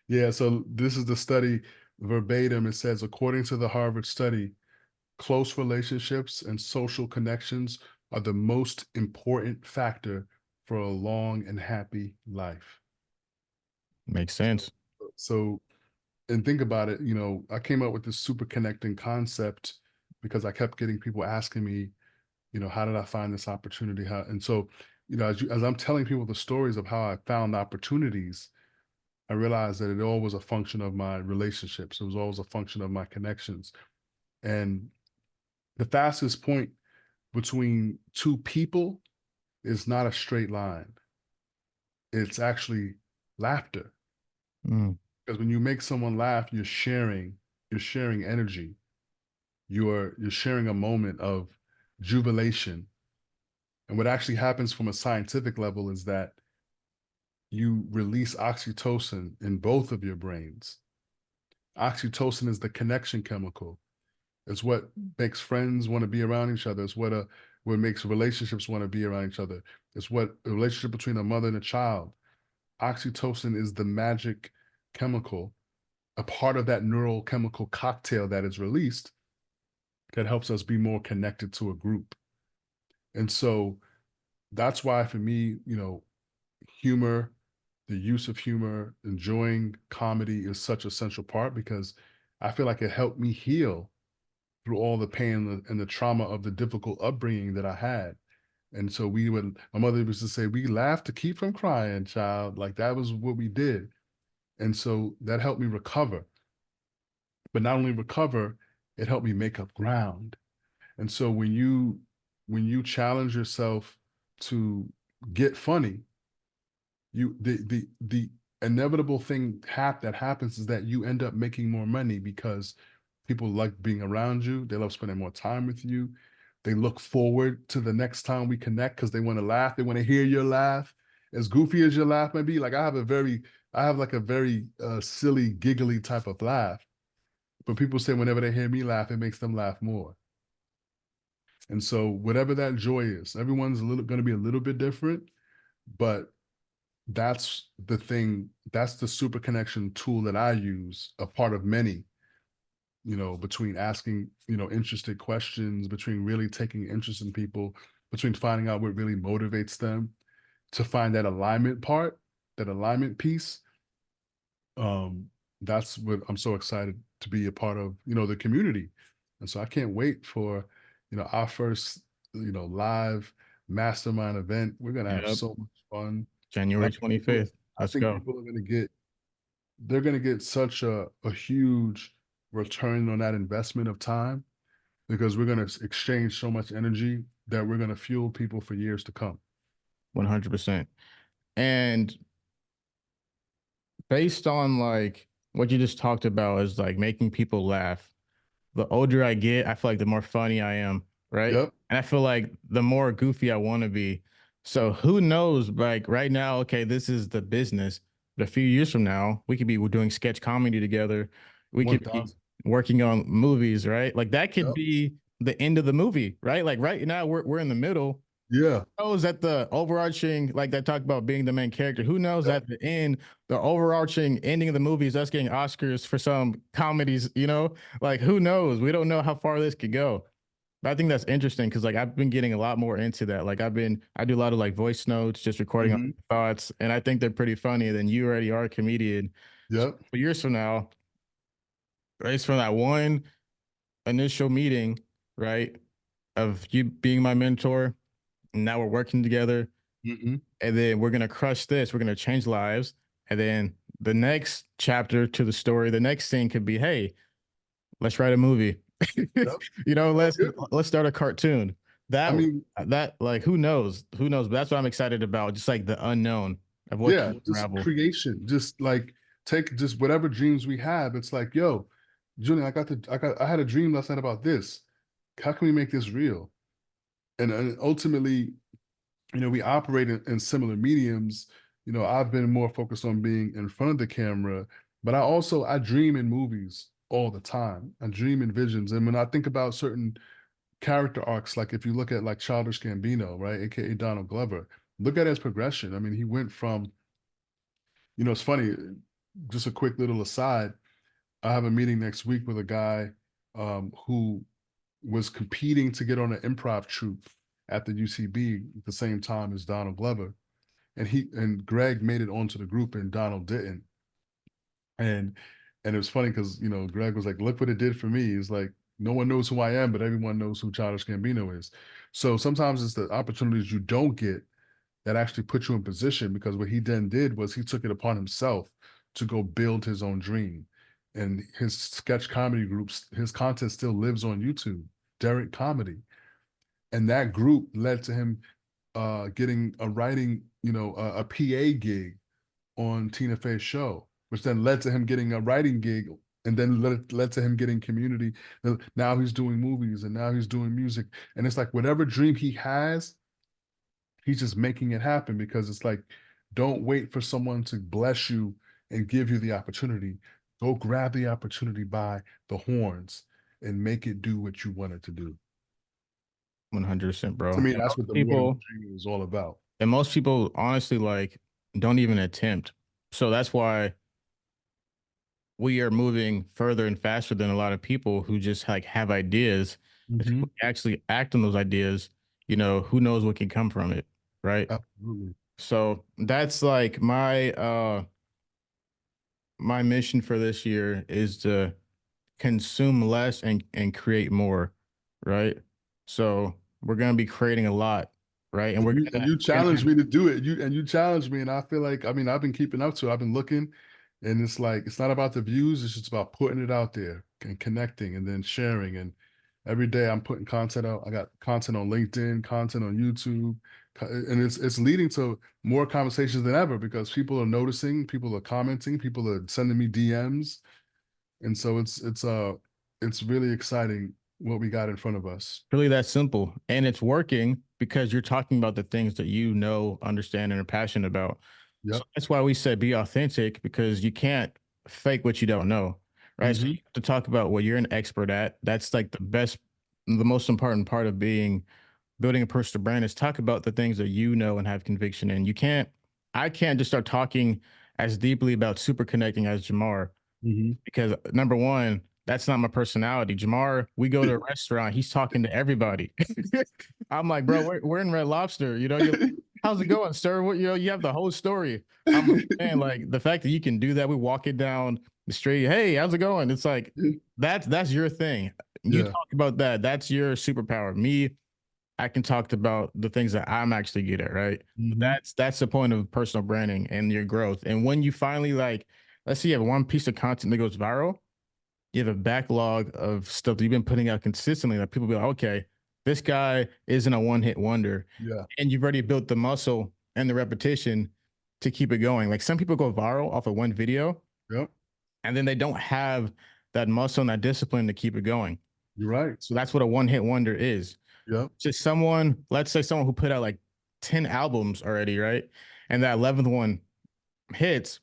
Yeah. So this is the study verbatim. It says, according to the Harvard study, close relationships and social connections are the most important factor for a long and happy life. Makes So, sense. so and think about it, I came up with this super connecting concept because I kept getting people asking me, how did I find this opportunity? How, and so, as I'm telling people the stories of how I found opportunities, I realized that it all was a function of my relationships. It was always a function of my connections. And the fastest point between two people is not a straight line. It's actually laughter. Mm, Because when you make someone laugh, you're sharing energy. You're sharing a moment of jubilation. And what actually happens from a scientific level is that you release oxytocin in both of your brains. Oxytocin is the connection chemical. It's what makes friends want to be around each other. It's what makes relationships want to be around each other. It's what a relationship between a mother and a child. Oxytocin is the magic chemical, a part of that neurochemical cocktail that is released that helps us be more connected to a group. And so that's why for me, humor, the use of humor, enjoying comedy is such a central part because I feel like it helped me heal through all the pain and the trauma of the difficult upbringing that I had. And so my mother used to say, we laugh to keep from crying, child. Like that was what we did. And so that helped me recover. But not only recover, it helped me make up ground. And so when you challenge yourself to get funny, the inevitable thing that happens is that you end up making more money because people like being around you, they love spending more time with you, they look forward to the next time we connect because they want to laugh, they want to hear your laugh, as goofy as your laugh may be. Like I have like a very silly giggly type of laugh, but people say whenever they hear me laugh, it makes them laugh more. And so whatever that joy is, everyone's a little going to be a little bit different, but that's the super connection tool that I use, a part of many, between asking, interested questions, between really taking interest in people, between finding out what really motivates them, to find that alignment piece. Um, that's what I'm so excited to be a part of, the community. And so I can't wait for, our first, live mastermind event. We're gonna have Yep. so much fun. And January 25th. I Let's think go. people are they're gonna get such a huge return on that investment of time because we're gonna exchange so much energy that we're gonna fuel people for years to come. 100%. And based on like what you just talked about is like making people laugh. The older I get, I feel like the more funny I am, right? Yep. And I feel like the more goofy I want to be. So who knows? Like right now, okay, this is the business. But a few years from now, we could be doing sketch comedy togetgether. We could be 1,000. working on movies, right? Like that could Yep. be the end of the movie, right? Like right now, we're in the middle. Yeah. Knows that the overarching, like that talk about being the main character, who knows Yep. at the end, the overarching ending of the movie is us getting Oscars for some comedies, like who knows? We don't know how far this could go. But I think that's interesting because like I've been getting a lot more into that. Like I do a lot of like voice notes, just recording Hmm. thoughts, and I think they're pretty funny. And then you already are a comedian. So Yep. years from now, right from that one initial meeting, right, of you being my mentor, and now we're working together Hmm. and then we're gonna crush this. We're gonna change lives, and then the next chapter to the story, the next thing could be, hey, let's write a movie. Yep. Let's Good. start a cartoon. I That mean, that like who knows? Who knows? But that's what I'm excited about. Just like the unknown of what yeah, can just unravel. creation, just like take just whatever dreams we have. It's like, yo, Julian, I had a dream last night about this. How can we make this real? And ultimately, we operate in similar mediums. I've been more focused on being in front of the camera, but I dream in movies all the time. I dream in visions. And when I think about certain character arcs, like if you look at like Childish Gambino, right, aka Donald Glover, look at his progression. I mean, he went from, it's funny, just a quick little aside. I have a meeting next week with a guy who was competing to get on an improv troupe at the UCB at the same time as Donald Glover. And Greg made it onto the group and Donald didn't. And it was funny because Greg was like, "Look what it did for me." He's like, "No one knows who I am, but everyone knows who Childish Gambino is." So sometimes it's the opportunities you don't get that actually put you in position because what he then did was he took it upon himself to go build his own dream. And his sketch comedy groups, his content still lives on YouTube, Derek Comedy. And that group led to him getting a writing, a PA gig on Tina Fey's show, which then led to him getting a writing gig and then led to him getting community. Now he's doing movies and now he's doing music. And it's like whatever dream he has, he's just making it happen because it's like, don't wait for someone to bless you and give you the opportunity. Go grab the opportunity by the horns and make it do what you want it to do. 100%, To bro. me, And that's most what the more than people, dreaming is all about. honestly like don't even attempt. So that's why we are moving further and faster than a lot of people who just like have ideas. If Mm-hmm. we actually act on those ideas, who knows what can come from it, right? Absolutely. So that's like my mission for this year is to consume less and create more, right? So we're gonna be creating a lot, right? And And we're you and gonna you we're gonna challenged have me to do it. You challenged me, and I feel like I've been keeping up to it. I've been looking, and it's like it's not about the views. It's just about putting it out there and connecting, and then sharing. And every day I'm putting content out. I got content on LinkedIn, content on YouTube, and it's leading to more conversations than ever because people are noticing, people are commenting, people are sending me DMs, and so it's really exciting what we got in front of us. really that simple. And it's working because you're talking about the things that you know, understand, and are passionate about. So Yep. that's why we said be authentic because you can't fake what you don't know. Right. So Hmm. you have to talk about what you're an expert at. That's like the most important part of building a personal brand is talk about the things that you know and have conviction in. I can't just start talking as deeply about super connecting as JaMarr Hmm. because number one, that's not my personality. JaMarr, we go to a restaurant, he's talking to everybody. I'm like, bro, we're in Red Lobster. You're like, how's it going, sir? What, you have the whole story. I'm like, man, like the fact that you can do that, we walk it down The straight, hey, how's it going? It's like Yeah. that's your thing. You Yeah. talk about that. That's your superpower. Me, I can talk about the things that I'm actually good at, right? Hmm. That's the point of personal branding and your growth. And when you finally like, let's say you have one piece of content that goes viral, you have a backlog of stuff that you've been putting out consistently that people be like, okay, this guy isn't a one hit wonder. Yeah. And you've already built the muscle and the repetition to keep it going. Like some people go viral off of one video Yep. and then they don't have that muscle and that discipline to keep it going. You're right. So that's what a one hit wonder is. Yep. Just someone, let's say someone who put out like 10 albums already, right? And that 11th one hits,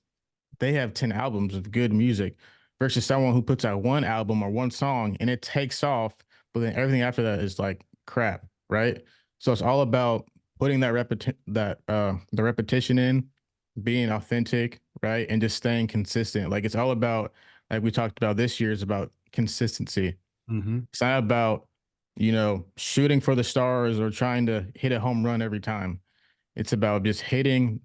they have 10 albums of good music versus someone who puts out one album or one song and it takes off, but then everything after that is like crap, right? So it's all about putting the repetition in, being authentic, right? And just staying consistent. Like it's all about, like we talked about this year, is about consistency. Hmm. It's not about, shooting for the stars or trying to hit a home run every time. It's about just hitting,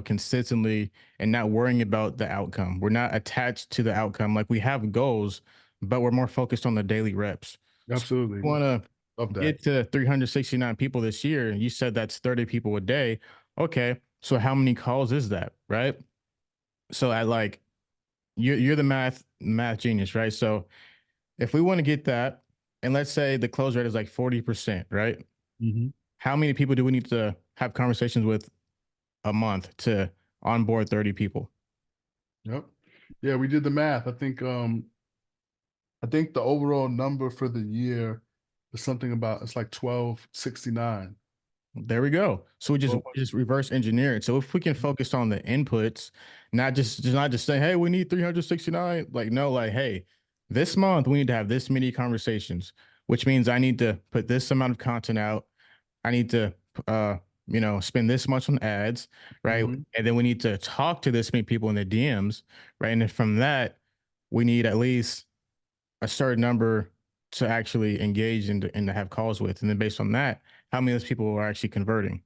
consistently and not worrying about the outcome. We're not attached to the outcome. Like we have goals, but we're more focused on the daily reps. So Absolutely. you want to Love that. get to 369 people this year. You said that's 30 people a day. Okay. So how many calls is that? Right. So I like you're the math genius, right? So if we want to get that, and let's say the close rate is like 40%, right? Hmm. How many people do we need to have conversations with a month to onboard 30 people? Yep. Yeah, we did the math. I think the overall number for the year is something about it's like 1269. There we go. So we just Well, we just reverse engineer it. So if we can focus on the inputs, not just say, hey, we need 369. Like, no, like, hey, this month we need to have this many conversations, which means I need to put this amount of content out. I need to spend this much on ads, right? mhm. And then we need to talk to this many people in the DMs, right? And then from that, we need at least a certain number to actually engage and to have calls with. And then based on that, how many of those people are actually converting?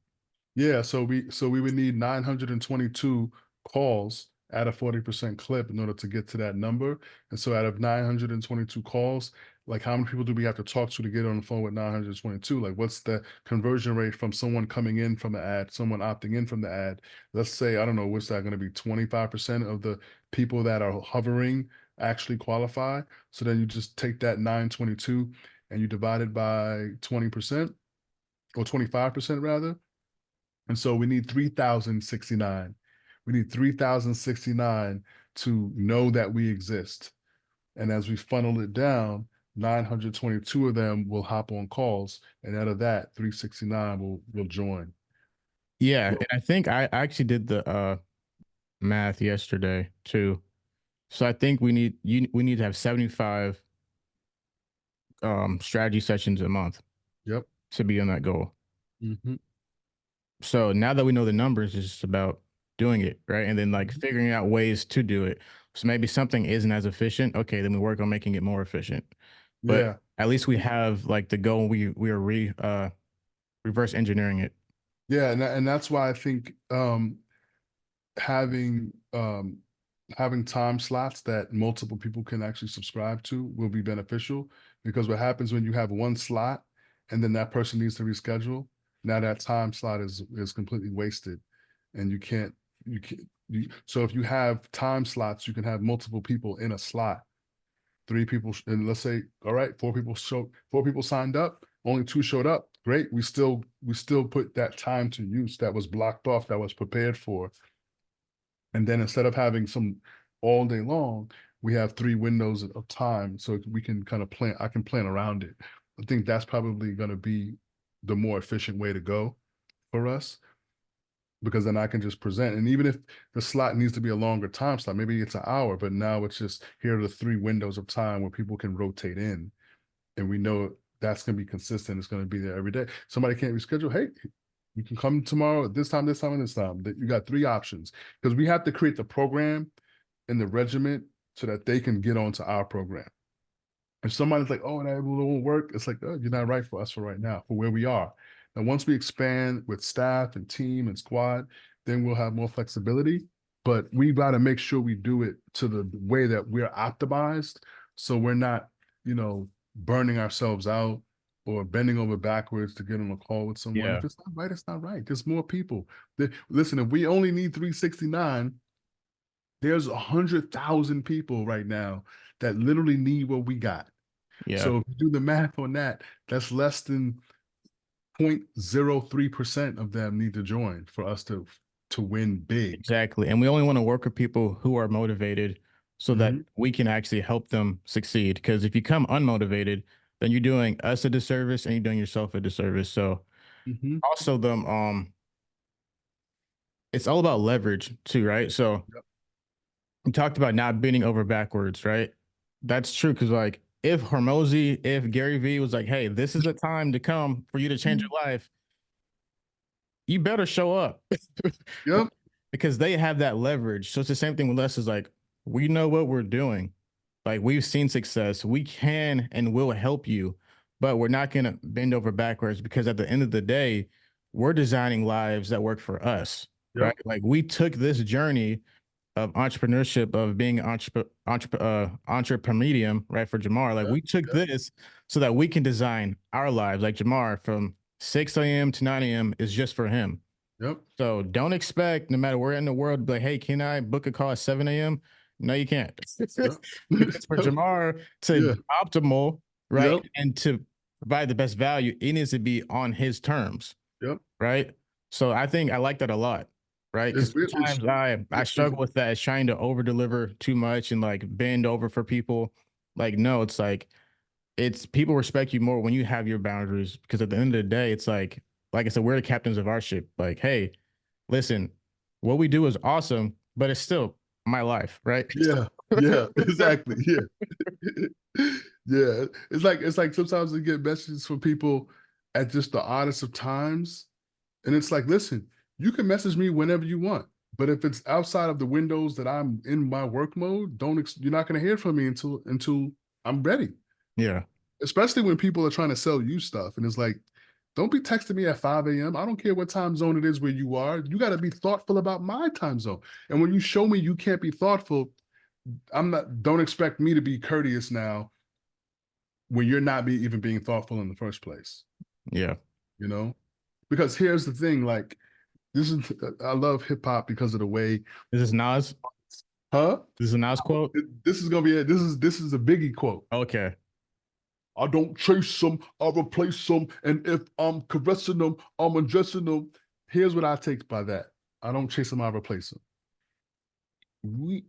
Yeah, so we would need 922 calls at a 40% clip in order to get to that number. And so out of 922 calls, like how many people do we have to talk to get on the phone with 922? Like what's the conversion rate from someone coming in from the ad, someone opting in from the ad? Let's say, I don't know, what's that going to be? 25% of the people that are hovering actually qualify. So then you just take that 922 and you divide it by 20% or 25% rather. And so we need 3,069. We need 3,069 to know that we exist. And as we funnel it down, 922 of them will hop on calls. And out of that, 369 will join. Yeah, and So, I think I actually did the math yesterday too. So I think we need to have 75 strategy sessions a month yep. to be on that goal. Hmm. So now that we know the numbers, it's just about doing it, right? And then like figuring out ways to do it. So maybe something isn't as efficient. Okay, then we work on making it more efficient. But Yeah. at least we have like the goal. We are reverse engineering it. Yeah. And that's why I think having having time slots that multiple people can actually subscribe to will be beneficial because what happens when you have one slot and then that person needs to reschedule, now that time slot is completely wasted and so if you have time slots, you can have multiple people in a slot. Three people and let's say, all right, four people signed up, only two showed up. Great. We still put that time to use that was blocked off, that was prepared for, and then instead of having some all day long, we have three windows of time so we can kind of plan. I can plan around it. I think that's probably going to be the more efficient way to go for us because then I can just present. And even if the slot needs to be a longer time slot, maybe it's an hour, but now it's just here are the three windows of time where people can rotate in. And we know that's going to be consistent. It's going to be there every day. Somebody can't reschedule. Hey, you can come tomorrow at this time, and this time. You got three options because we have to create the program and the regiment so that they can get onto our program. If somebody's like, oh, that won't work, it's like, oh, you're not right for us for right now, for where we are. And once we expand with staff and team and squad, then we'll have more flexibility. but we got to make sure we do it to the way that we're optimized, so we're not, burning ourselves out or bending over backwards to get on a call with someone. Yeah, If it's not right, it's not right. There's more people. Listen, if we only need 369, there's 100,000 people right now that literally need what we got. yeah. So if you do the math on that, that's less than 0.03% of them need to join for us to win big. Exactly. And we only want to work with people who are motivated so that Hmm. we can actually help them succeed. Because if you come unmotivated, then you're doing us a disservice and you're doing yourself a disservice. So Hmm. also it's all about leverage too, right? So Yep. we talked about not bending over backwards, right? That's true. Cause like if Gary Vee was like, hey, this is the time to come for you to change your life, you better show up. Yep. Because they have that leverage. So it's the same thing with us is like, we know what we're doing. Like we've seen success. We can and will help you, but we're not going to bend over backwards because at the end of the day, we're designing lives that work for us, right? Yep. Like we took this journey of entrepreneurship, of being entrepreneur medium, right? For JaMarr, like Yep. we took Yep. this so that we can design our lives. Like JaMarr from 6 a.m. to 9 a.m. is just for him. Yep. So don't expect, no matter where in the world, to be like, hey, can I book a call at 7 a.m.? No, you can't. Yep. Because for Yep. JaMarr to Yeah. be optimal, right, Yep. and to provide the best value, it needs to be on his terms, Yep. right? So I think I like that a lot, right? Because It's sometimes I it's struggle with that, is trying to over deliver too much and like bend over for people. Like, no, it's like it's people respect you more when you have your boundaries. Because at the end of the day, it's like I said, we're the captains of our ship. Like, hey, listen, what we do is awesome, but it's still my life, right? yeah. Yeah. Exactly. Yeah. Yeah. It's like sometimes we get messages from people at just the oddest of times. And it's like, listen, you can message me whenever you want. But if it's outside of the windows that I'm in my work mode, you're not going to hear from me until I'm ready. Yeah. Especially when people are trying to sell you stuff. And it's like, don't be texting me at 5 a.m. I don't care what time zone it is where you are. You got to be thoughtful about my time zone. And when you show me you can't be thoughtful, don't expect me to be courteous now when you're not even being thoughtful in the first place, Yeah. you know? Because here's the thing, like, I love hip hop because of the way, This is Nas. huh? This is a Nas quote. This is gonna be it. This is a Biggie quote. Okay. I don't chase them, I replace them, and if I'm caressing them, I'm undressing them. Here's what I take by that. I don't chase them, I replace them.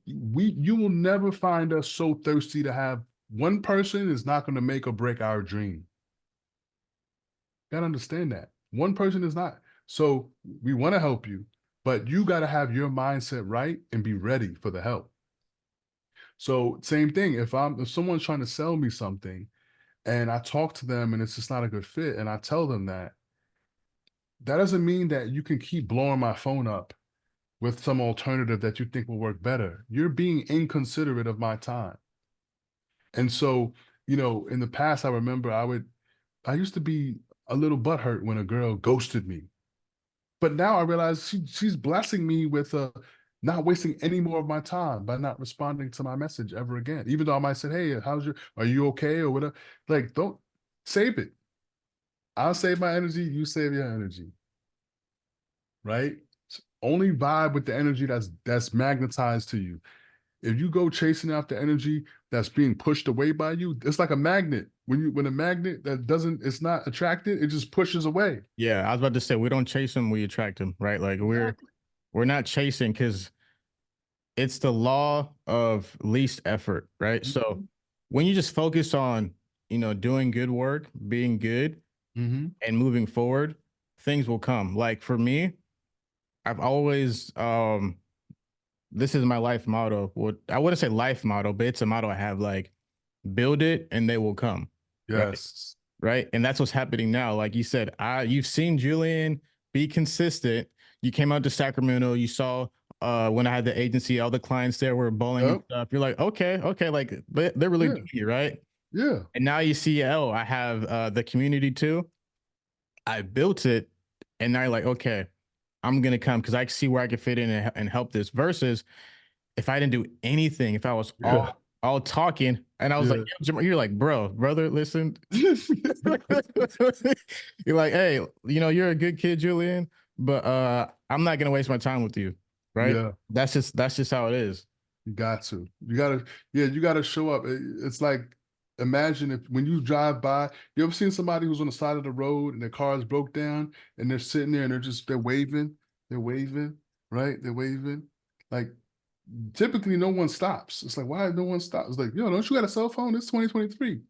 You will never find us so thirsty to have one person is not going to make or break our dream. Gotta understand that. One person is not. So we want to help you, but you got to have your mindset right and be ready for the help. So same thing. If someone's trying to sell me something and I talk to them and it's just not a good fit, and I tell them that doesn't mean that you can keep blowing my phone up with some alternative that you think will work better. You're being inconsiderate of my time. And so, in the past, I remember I used to be a little butthurt when a girl ghosted me. But now I realize she's blessing me with not wasting any more of my time by not responding to my message ever again. Even though I might say, hey, are you okay? Or whatever. Like, don't save it. I'll save my energy, you save your energy, right? Only vibe with the energy that's magnetized to you. If you go chasing after energy that's being pushed away by you, it's like a magnet. When a magnet that doesn't it's not attracted, it just pushes away. Yeah. I was about to say we don't chase them, we attract them, right? Like Exactly. we're not chasing because it's the law of least effort, right? So Mhm. when you just focus on, doing good work, being good Mhm. and moving forward, things will come. Like for me, I've always this is my life motto. What I wouldn't say life motto, but it's a motto I have like build it and they will come. Right. Yes. Right. And that's what's happening now. Like you said, you've seen Julian be consistent. You came out to Sacramento, you saw when I had the agency, all the clients there were bowling and Yep. stuff. You're like, okay, like they're really Yeah. doing it, right? Yeah. And now you see, oh, I have the community too. I built it, and now you're like, okay, I'm gonna come because I see where I can fit in and help this. Versus if I didn't do anything, if I was Yeah. all talking, and I was like, Yeah. "Yo, Jamar," you're like, brother, listen. You're like, hey, you're a good kid, Julian, but I'm not gonna waste my time with you, right? Yeah. That's just how it is. You got to. You gotta, yeah, you gotta show up. It's like, imagine if when you drive by, you ever seen somebody who's on the side of the road and their car is broke down and they're sitting there and they're waving, right? They're waving. Like typically no one stops. It's like, why no one stops? It's like, yo, don't you got a cell phone? It's 2023.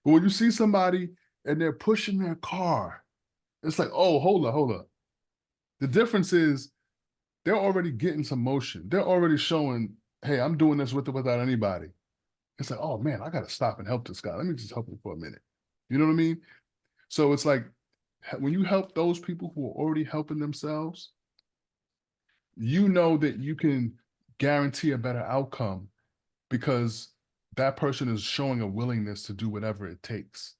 But when you see somebody and they're pushing their car, it's like, oh, hold up. The difference is they're already getting some motion. They're already showing, hey, I'm doing this with or without anybody. It's like, oh man, I got to stop and help this guy. Let me just help him for a minute. You know what I mean? So it's like when you help those people who are already helping themselves, you know that you can guarantee a better outcome because that person is showing a willingness to do whatever it takes.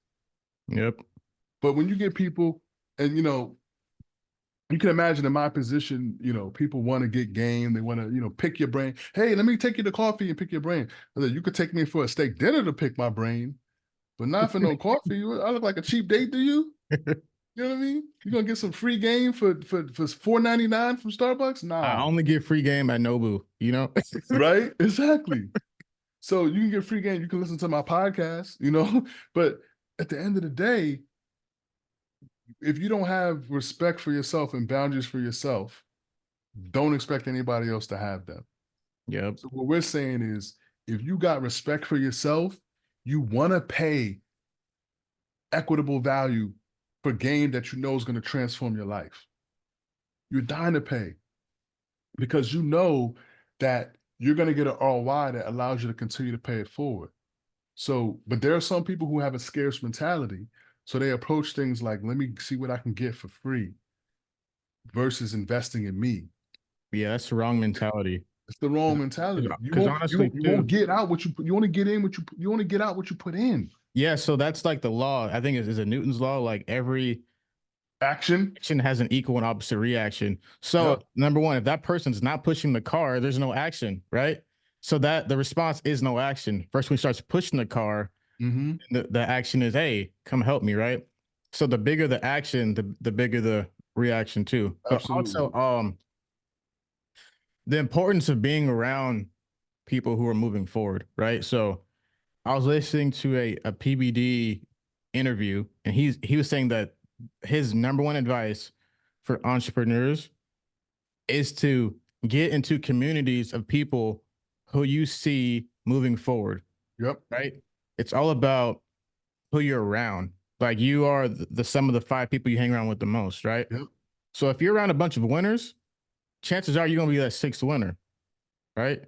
Yep. But when you get people, and you can imagine in my position, people want to get game. They want to, pick your brain. Hey, let me take you to coffee and pick your brain. You could take me for a steak dinner to pick my brain, but not for no coffee. I look like a cheap date to you. You know what I mean? You're gonna get some free game for $4.99 from Starbucks? I Nah, only get free game at Nobu. right? Exactly. So you can get free game. You can listen to my podcast, but at the end of the day, if you don't have respect for yourself and boundaries for yourself, don't expect anybody else to have them. Yep. So what we're saying is, if you got respect for yourself, you want to pay equitable value for game that you know is going to transform your life. You're dying to pay because you know that you're going to get an ROI that allows you to continue to pay it forward. So, but there are some people who have a scarce mentality. So they approach things like, let me see what I can get for free versus investing in me. Yeah, that's the wrong mentality. It's the wrong mentality. You Because won't you honestly, won't, you won't too, get out what you only get in what you only get out what you put in. yeah. So that's like the law. I think is a Newton's law. Like every Action. action has an equal and opposite reaction. So Yep. number one, if that person's not pushing the car, there's no action, right? So that the response is no action. First, when he starts pushing the car, Mm-hmm. the action is, hey, come help me, right? So the bigger the action, the bigger the reaction too. But Absolutely. also, the importance of being around people who are moving forward, right? So I was listening to a PBD interview, and he was saying that his number one advice for entrepreneurs is to get into communities of people who you see moving forward, Yep. right? It's all about who you're around. Like you are the sum of the five people you hang around with the most, right? Yep. So if you're around a bunch of winners, chances are you're gonna be that sixth winner, right?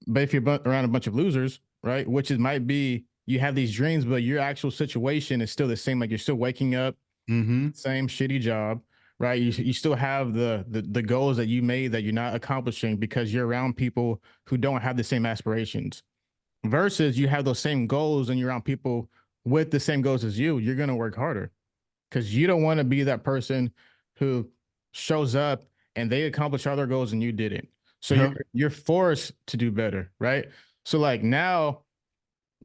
But if you're around a bunch of losers, right, which it might be, you have these dreams, but your actual situation is still the same. Like you're still waking up, Mm-hmm. same shitty job, right? You still have the goals that you made that you're not accomplishing because you're around people who don't have the same aspirations. Versus you have those same goals and you're around people with the same goals as you. You're gonna work harder because you don't want to be that person who shows up and they accomplish all their goals and you didn't. So Yep. you're forced to do better, right? So like now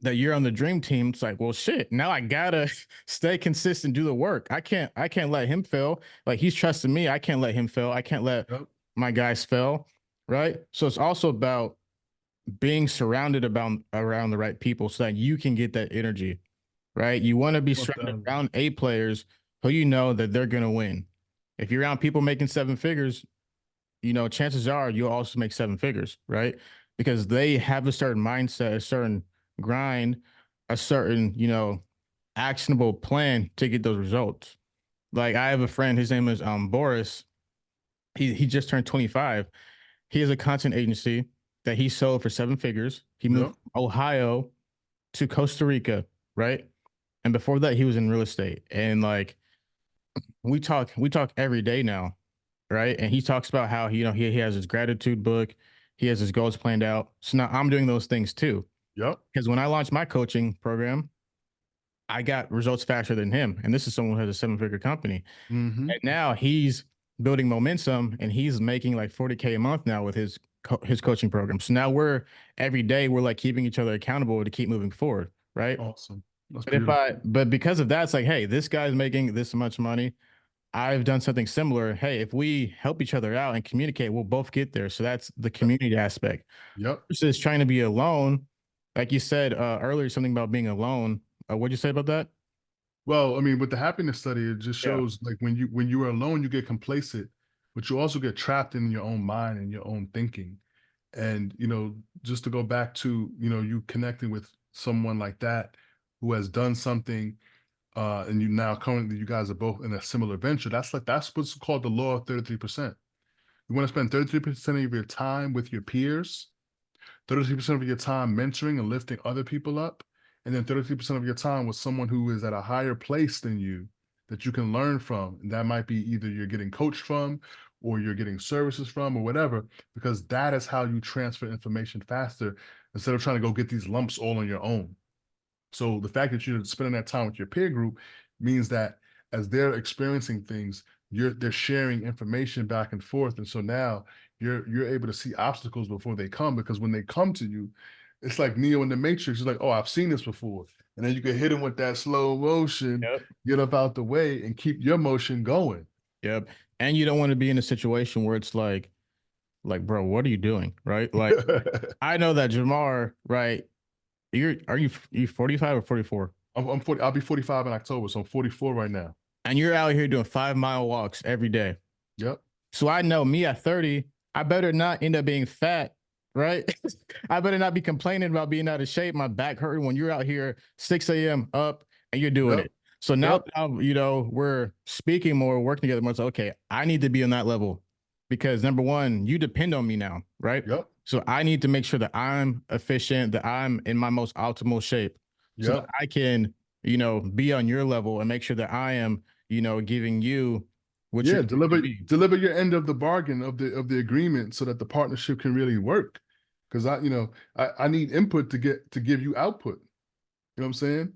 that you're on the dream team, it's like, well, shit. Now I gotta stay consistent, do the work. I can't let him fail. Like he's trusting me. I can't let him fail. I can't let Yep. my guys fail, right? So it's also about being surrounded about around the right people so that you can get that energy, right? You want to be surrounded around A players who you know that they're gonna win. If you're around people making seven figures, chances are you'll also make seven figures, right? Because they have a certain mindset, a certain grind, a certain, actionable plan to get those results. Like I have a friend, his name is Boris. He just turned 25. He has a content agency that he sold for seven figures. He moved Yep. from Ohio to Costa Rica, right? And before that, he was in real estate. And like we talk every day now, right? And he talks about how he has his gratitude book, he has his goals planned out. So now I'm doing those things too. Yep. Because when I launched my coaching program, I got results faster than him. And this is someone who has a seven-figure company. Mm-hmm. And now he's building momentum, and he's making like 40K a month now with his coaching program. So now we're every day we're like keeping each other accountable to keep moving forward, right? Awesome. That's But if beautiful. I but because of that, it's like, hey, this guy's making this much money. I've done something similar. Hey, if we help each other out and communicate, we'll both get there. So that's the community aspect Yep. versus trying to be alone. Like you said earlier, something about being alone. What'd you say about that? Well, I mean, with the happiness study, it just Yeah. shows like when you are alone, you get complacent, but you also get trapped in your own mind and your own thinking. And just to go back to you connecting with someone like that who has done something, and you now currently you guys are both in a similar venture. That's what's called the law of 33%. You want to spend 33% of your time with your peers, 33% of your time mentoring and lifting other people up, and then 33% of your time with someone who is at a higher place than you that you can learn from. And that might be either you're getting coached from or you're getting services from or whatever, because that is how you transfer information faster instead of trying to go get these lumps all on your own. So the fact that you're spending that time with your peer group means that as they're experiencing things, they're sharing information back and forth. And so now you're able to see obstacles before they come, because when they come to you, it's like Neo in the Matrix. It's like, oh, I've seen this before. And then you can hit them with that slow motion, Yep. get up out the way and keep your motion going. Yep. And you don't want to be in a situation where it's like, bro, what are you doing? Right. Like, I know that JaMarr, right? You 45 or 44? I'm 40, I'll be 45 in October, so I'm 44 right now. And you're out here doing 5 mile walks every day. Yep. So I know me at 30, I better not end up being fat, right? I better not be complaining about being out of shape, my back hurting when you're out here 6 a.m. up and you're doing Yep. it. So now, Yep. we're speaking more, working together more. So, okay, I need to be on that level because number one, you depend on me now, right? Yep. So I need to make sure that I'm efficient, that I'm in my most optimal shape so that Yep. I can, be on your level and make sure that I am, giving you what you're Yeah, giving to deliver me. deliver your end of the bargain of the agreement so that the partnership can really work. Because I need input to give you output. You know what I'm saying?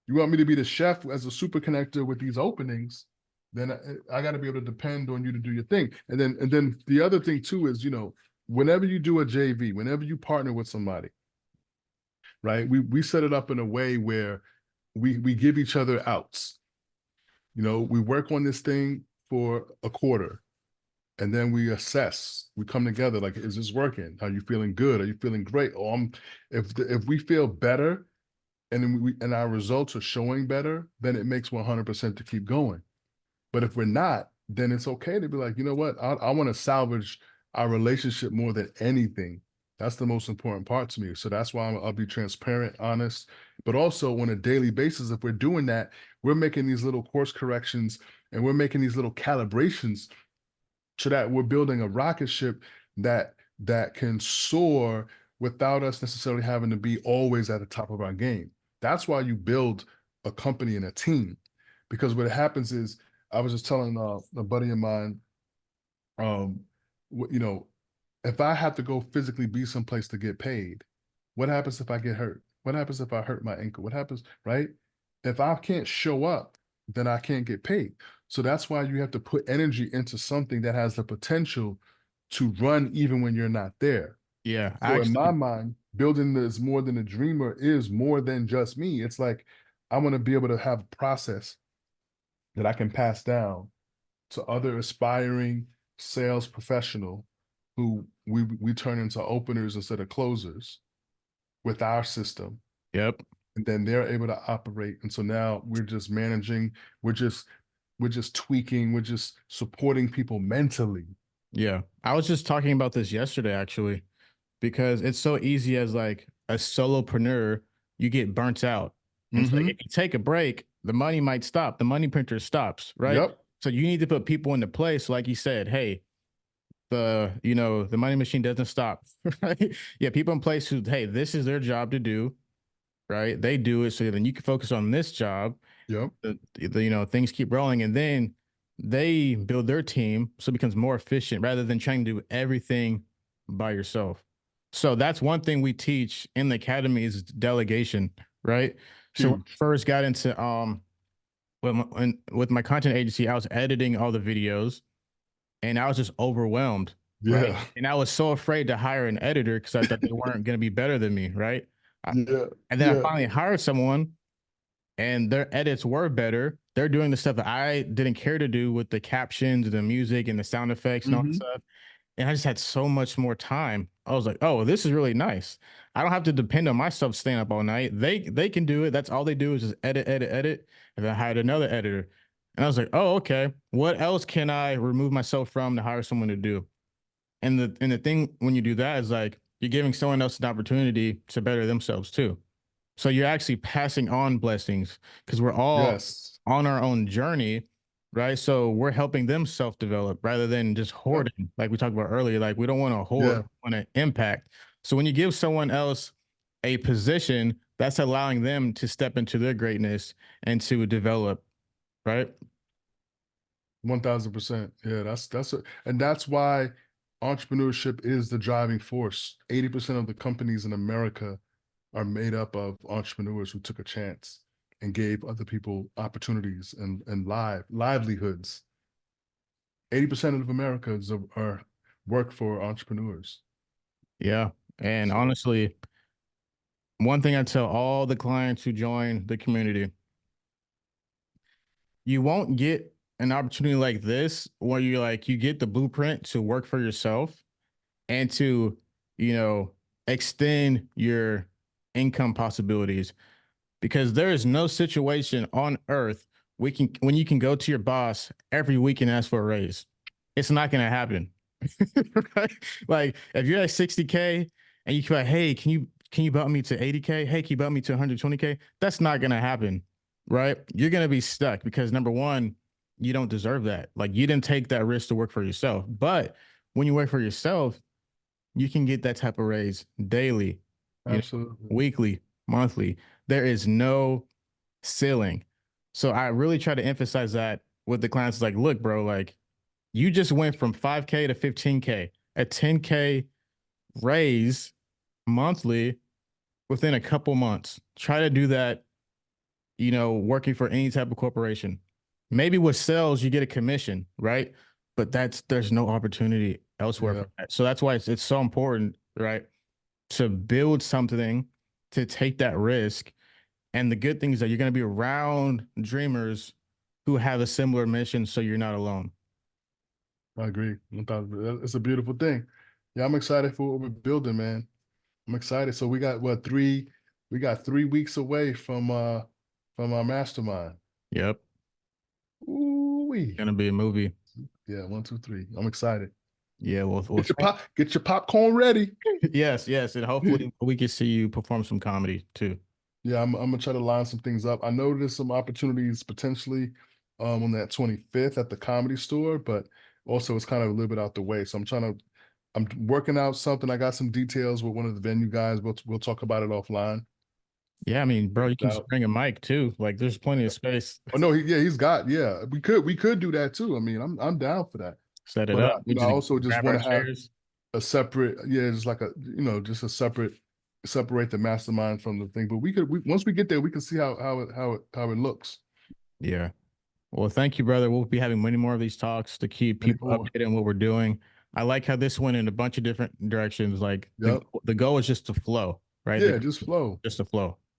You want me to be the chef as a super connector with these openings, then I got to be able to depend on you to do your thing. And then the other thing too is, whenever you do a JV, whenever you partner with somebody, right? We set it up in a way where we give each other outs. We work on this thing for a quarter, and then we assess. We come together like, is this working? Are you feeling good? Are you feeling great? If we feel better and our results are showing better, then it makes 100% to keep going. But if we're not, then it's okay to be like, you know what? I want to salvage our relationship more than anything. That's the most important part to me. So that's why I'll be transparent, honest, but also on a daily basis. If we're doing that, we're making these little course corrections and we're making these little calibrations so that we're building a rocket ship that can soar without us necessarily having to be always at the top of our game. That's why you build a company and a team, because what happens is, I was just telling a buddy of mine, um, you know, if I have to go physically be someplace to get paid, what happens if I get hurt? What happens if I hurt my ankle? What happens, right? If I can't show up, then I can't get paid. So that's why you have to put energy into something that has the potential to run even when you're not there. Yeah, So in my actually, mind, building this more than a dreamer is more than just me. It's like I want to be able to have a process that I can pass down to other aspiring sales professional who we turn into openers instead of closers with our system, yep. and then they're able to operate. And so now we're just managing, we're just we're just tweaking, we're just supporting people mentally. Yeah. I was just talking about this yesterday, actually, because it's so easy as like a solopreneur, you get burnt out. And it's like if Mm-hmm. you take a break, the money might stop. The money printer stops, right? Yep. So you need to put people into place, like you said, hey, the money machine doesn't stop. Right? Yeah, people in place who, hey, this is their job to do, right? They do it so then you can focus on this job. Yep. Things keep rolling, and then they build their team so it becomes more efficient rather than trying to do everything by yourself. So that's one thing we teach in the academy is delegation, right? So when I Huge. first got into with my content agency, I was editing all the videos, and I was just overwhelmed, right? Yeah. And I was so afraid to hire an editor because I thought they weren't going to be better than me, right? I, Yeah. and then I Yeah. finally hired someone, and their edits were better. They're doing the stuff that I didn't care to do with the captions, the music, and the sound effects and all that Hmm. stuff. And I just had so much more time. I was like, oh, this is really nice. I don't have to depend on myself staying up all night. They can do it. That's all they do is just edit, edit, edit. And then I hired another editor. And I was like, oh, okay. What else can I remove myself from to hire someone to do? And the thing when you do that is like you're giving someone else an opportunity to better themselves too. So you're actually passing on blessings because we're all Yes. on our own journey, right? So we're helping them self develop rather than just Yep. hoarding, like we talked about earlier. Like we don't want to hoard, Yeah. we want to impact. So when you give someone else a position, that's allowing them to step into their greatness and to develop, right? 1000%. Yeah, and that's why entrepreneurship is the driving force. 80% of the companies in America are made up of entrepreneurs who took a chance and gave other people opportunities and livelihoods. 80% of America are work for entrepreneurs. Yeah. And So honestly, one thing I tell all the clients who join the community, you won't get an opportunity like this where you get the blueprint to work for yourself and to, you know, extend your income possibilities because there is no situation on earth when you can go to your boss every week and ask for a raise. It's not going to happen. Right? Like if you're at 60K and you can like, hey, can you bump me to 80K? Hey, can you bump me to 120K? That's not going to happen, right? You're going to be stuck because number one, you don't deserve that. Like you didn't take that risk to work for yourself. But when you work for yourself, you can get that type of raise daily, absolutely. weekly, monthly. There is no ceiling. So I really try to emphasize that with the clients. Like, look, bro, like you just went from 5K to 15K, a 10K raise monthly within a couple months. Try to do that, working for any type of corporation. Maybe with sales, you get a commission, right? But there's no opportunity elsewhere Yeah, for that. So that's why it's so important, right? To build something, to take that risk. And the good thing is that you're going to be around dreamers who have a similar mission. So you're not alone. I agree. It's a beautiful thing. Yeah, I'm excited for what we're building, man. I'm excited. So we got we got 3 weeks away from our mastermind. Yep. Ooh-wee. Going to be a movie. Yeah, 1, 2, 3. I'm excited. Yeah. Well, Get your popcorn ready. yes, yes. And hopefully we can see you perform some comedy too. Yeah, I'm gonna try to line some things up. I know there's some opportunities potentially on that 25th at the Comedy Store, but also it's kind of a little bit out the way. So I'm working out something. I got some details with one of the venue guys. We'll talk about it offline. Yeah. I mean, bro, Work you it can just out. bring a mic too. Like there's plenty of space. Oh no, he's got, yeah. We could do that too. I mean, I'm down for that. Set it But up. We I just also just grab want our to have chairs. a separate, yeah, just like just a separate the mastermind from the thing. But once we get there, we can see how it looks. Yeah. Well, thank you, brother. We'll be having many more of these talks to keep Many people more. updated on what we're doing. I like how this went in a bunch of different directions. Like Yep. the goal is just to flow, right? The Yeah, goal just is flow. just to flow.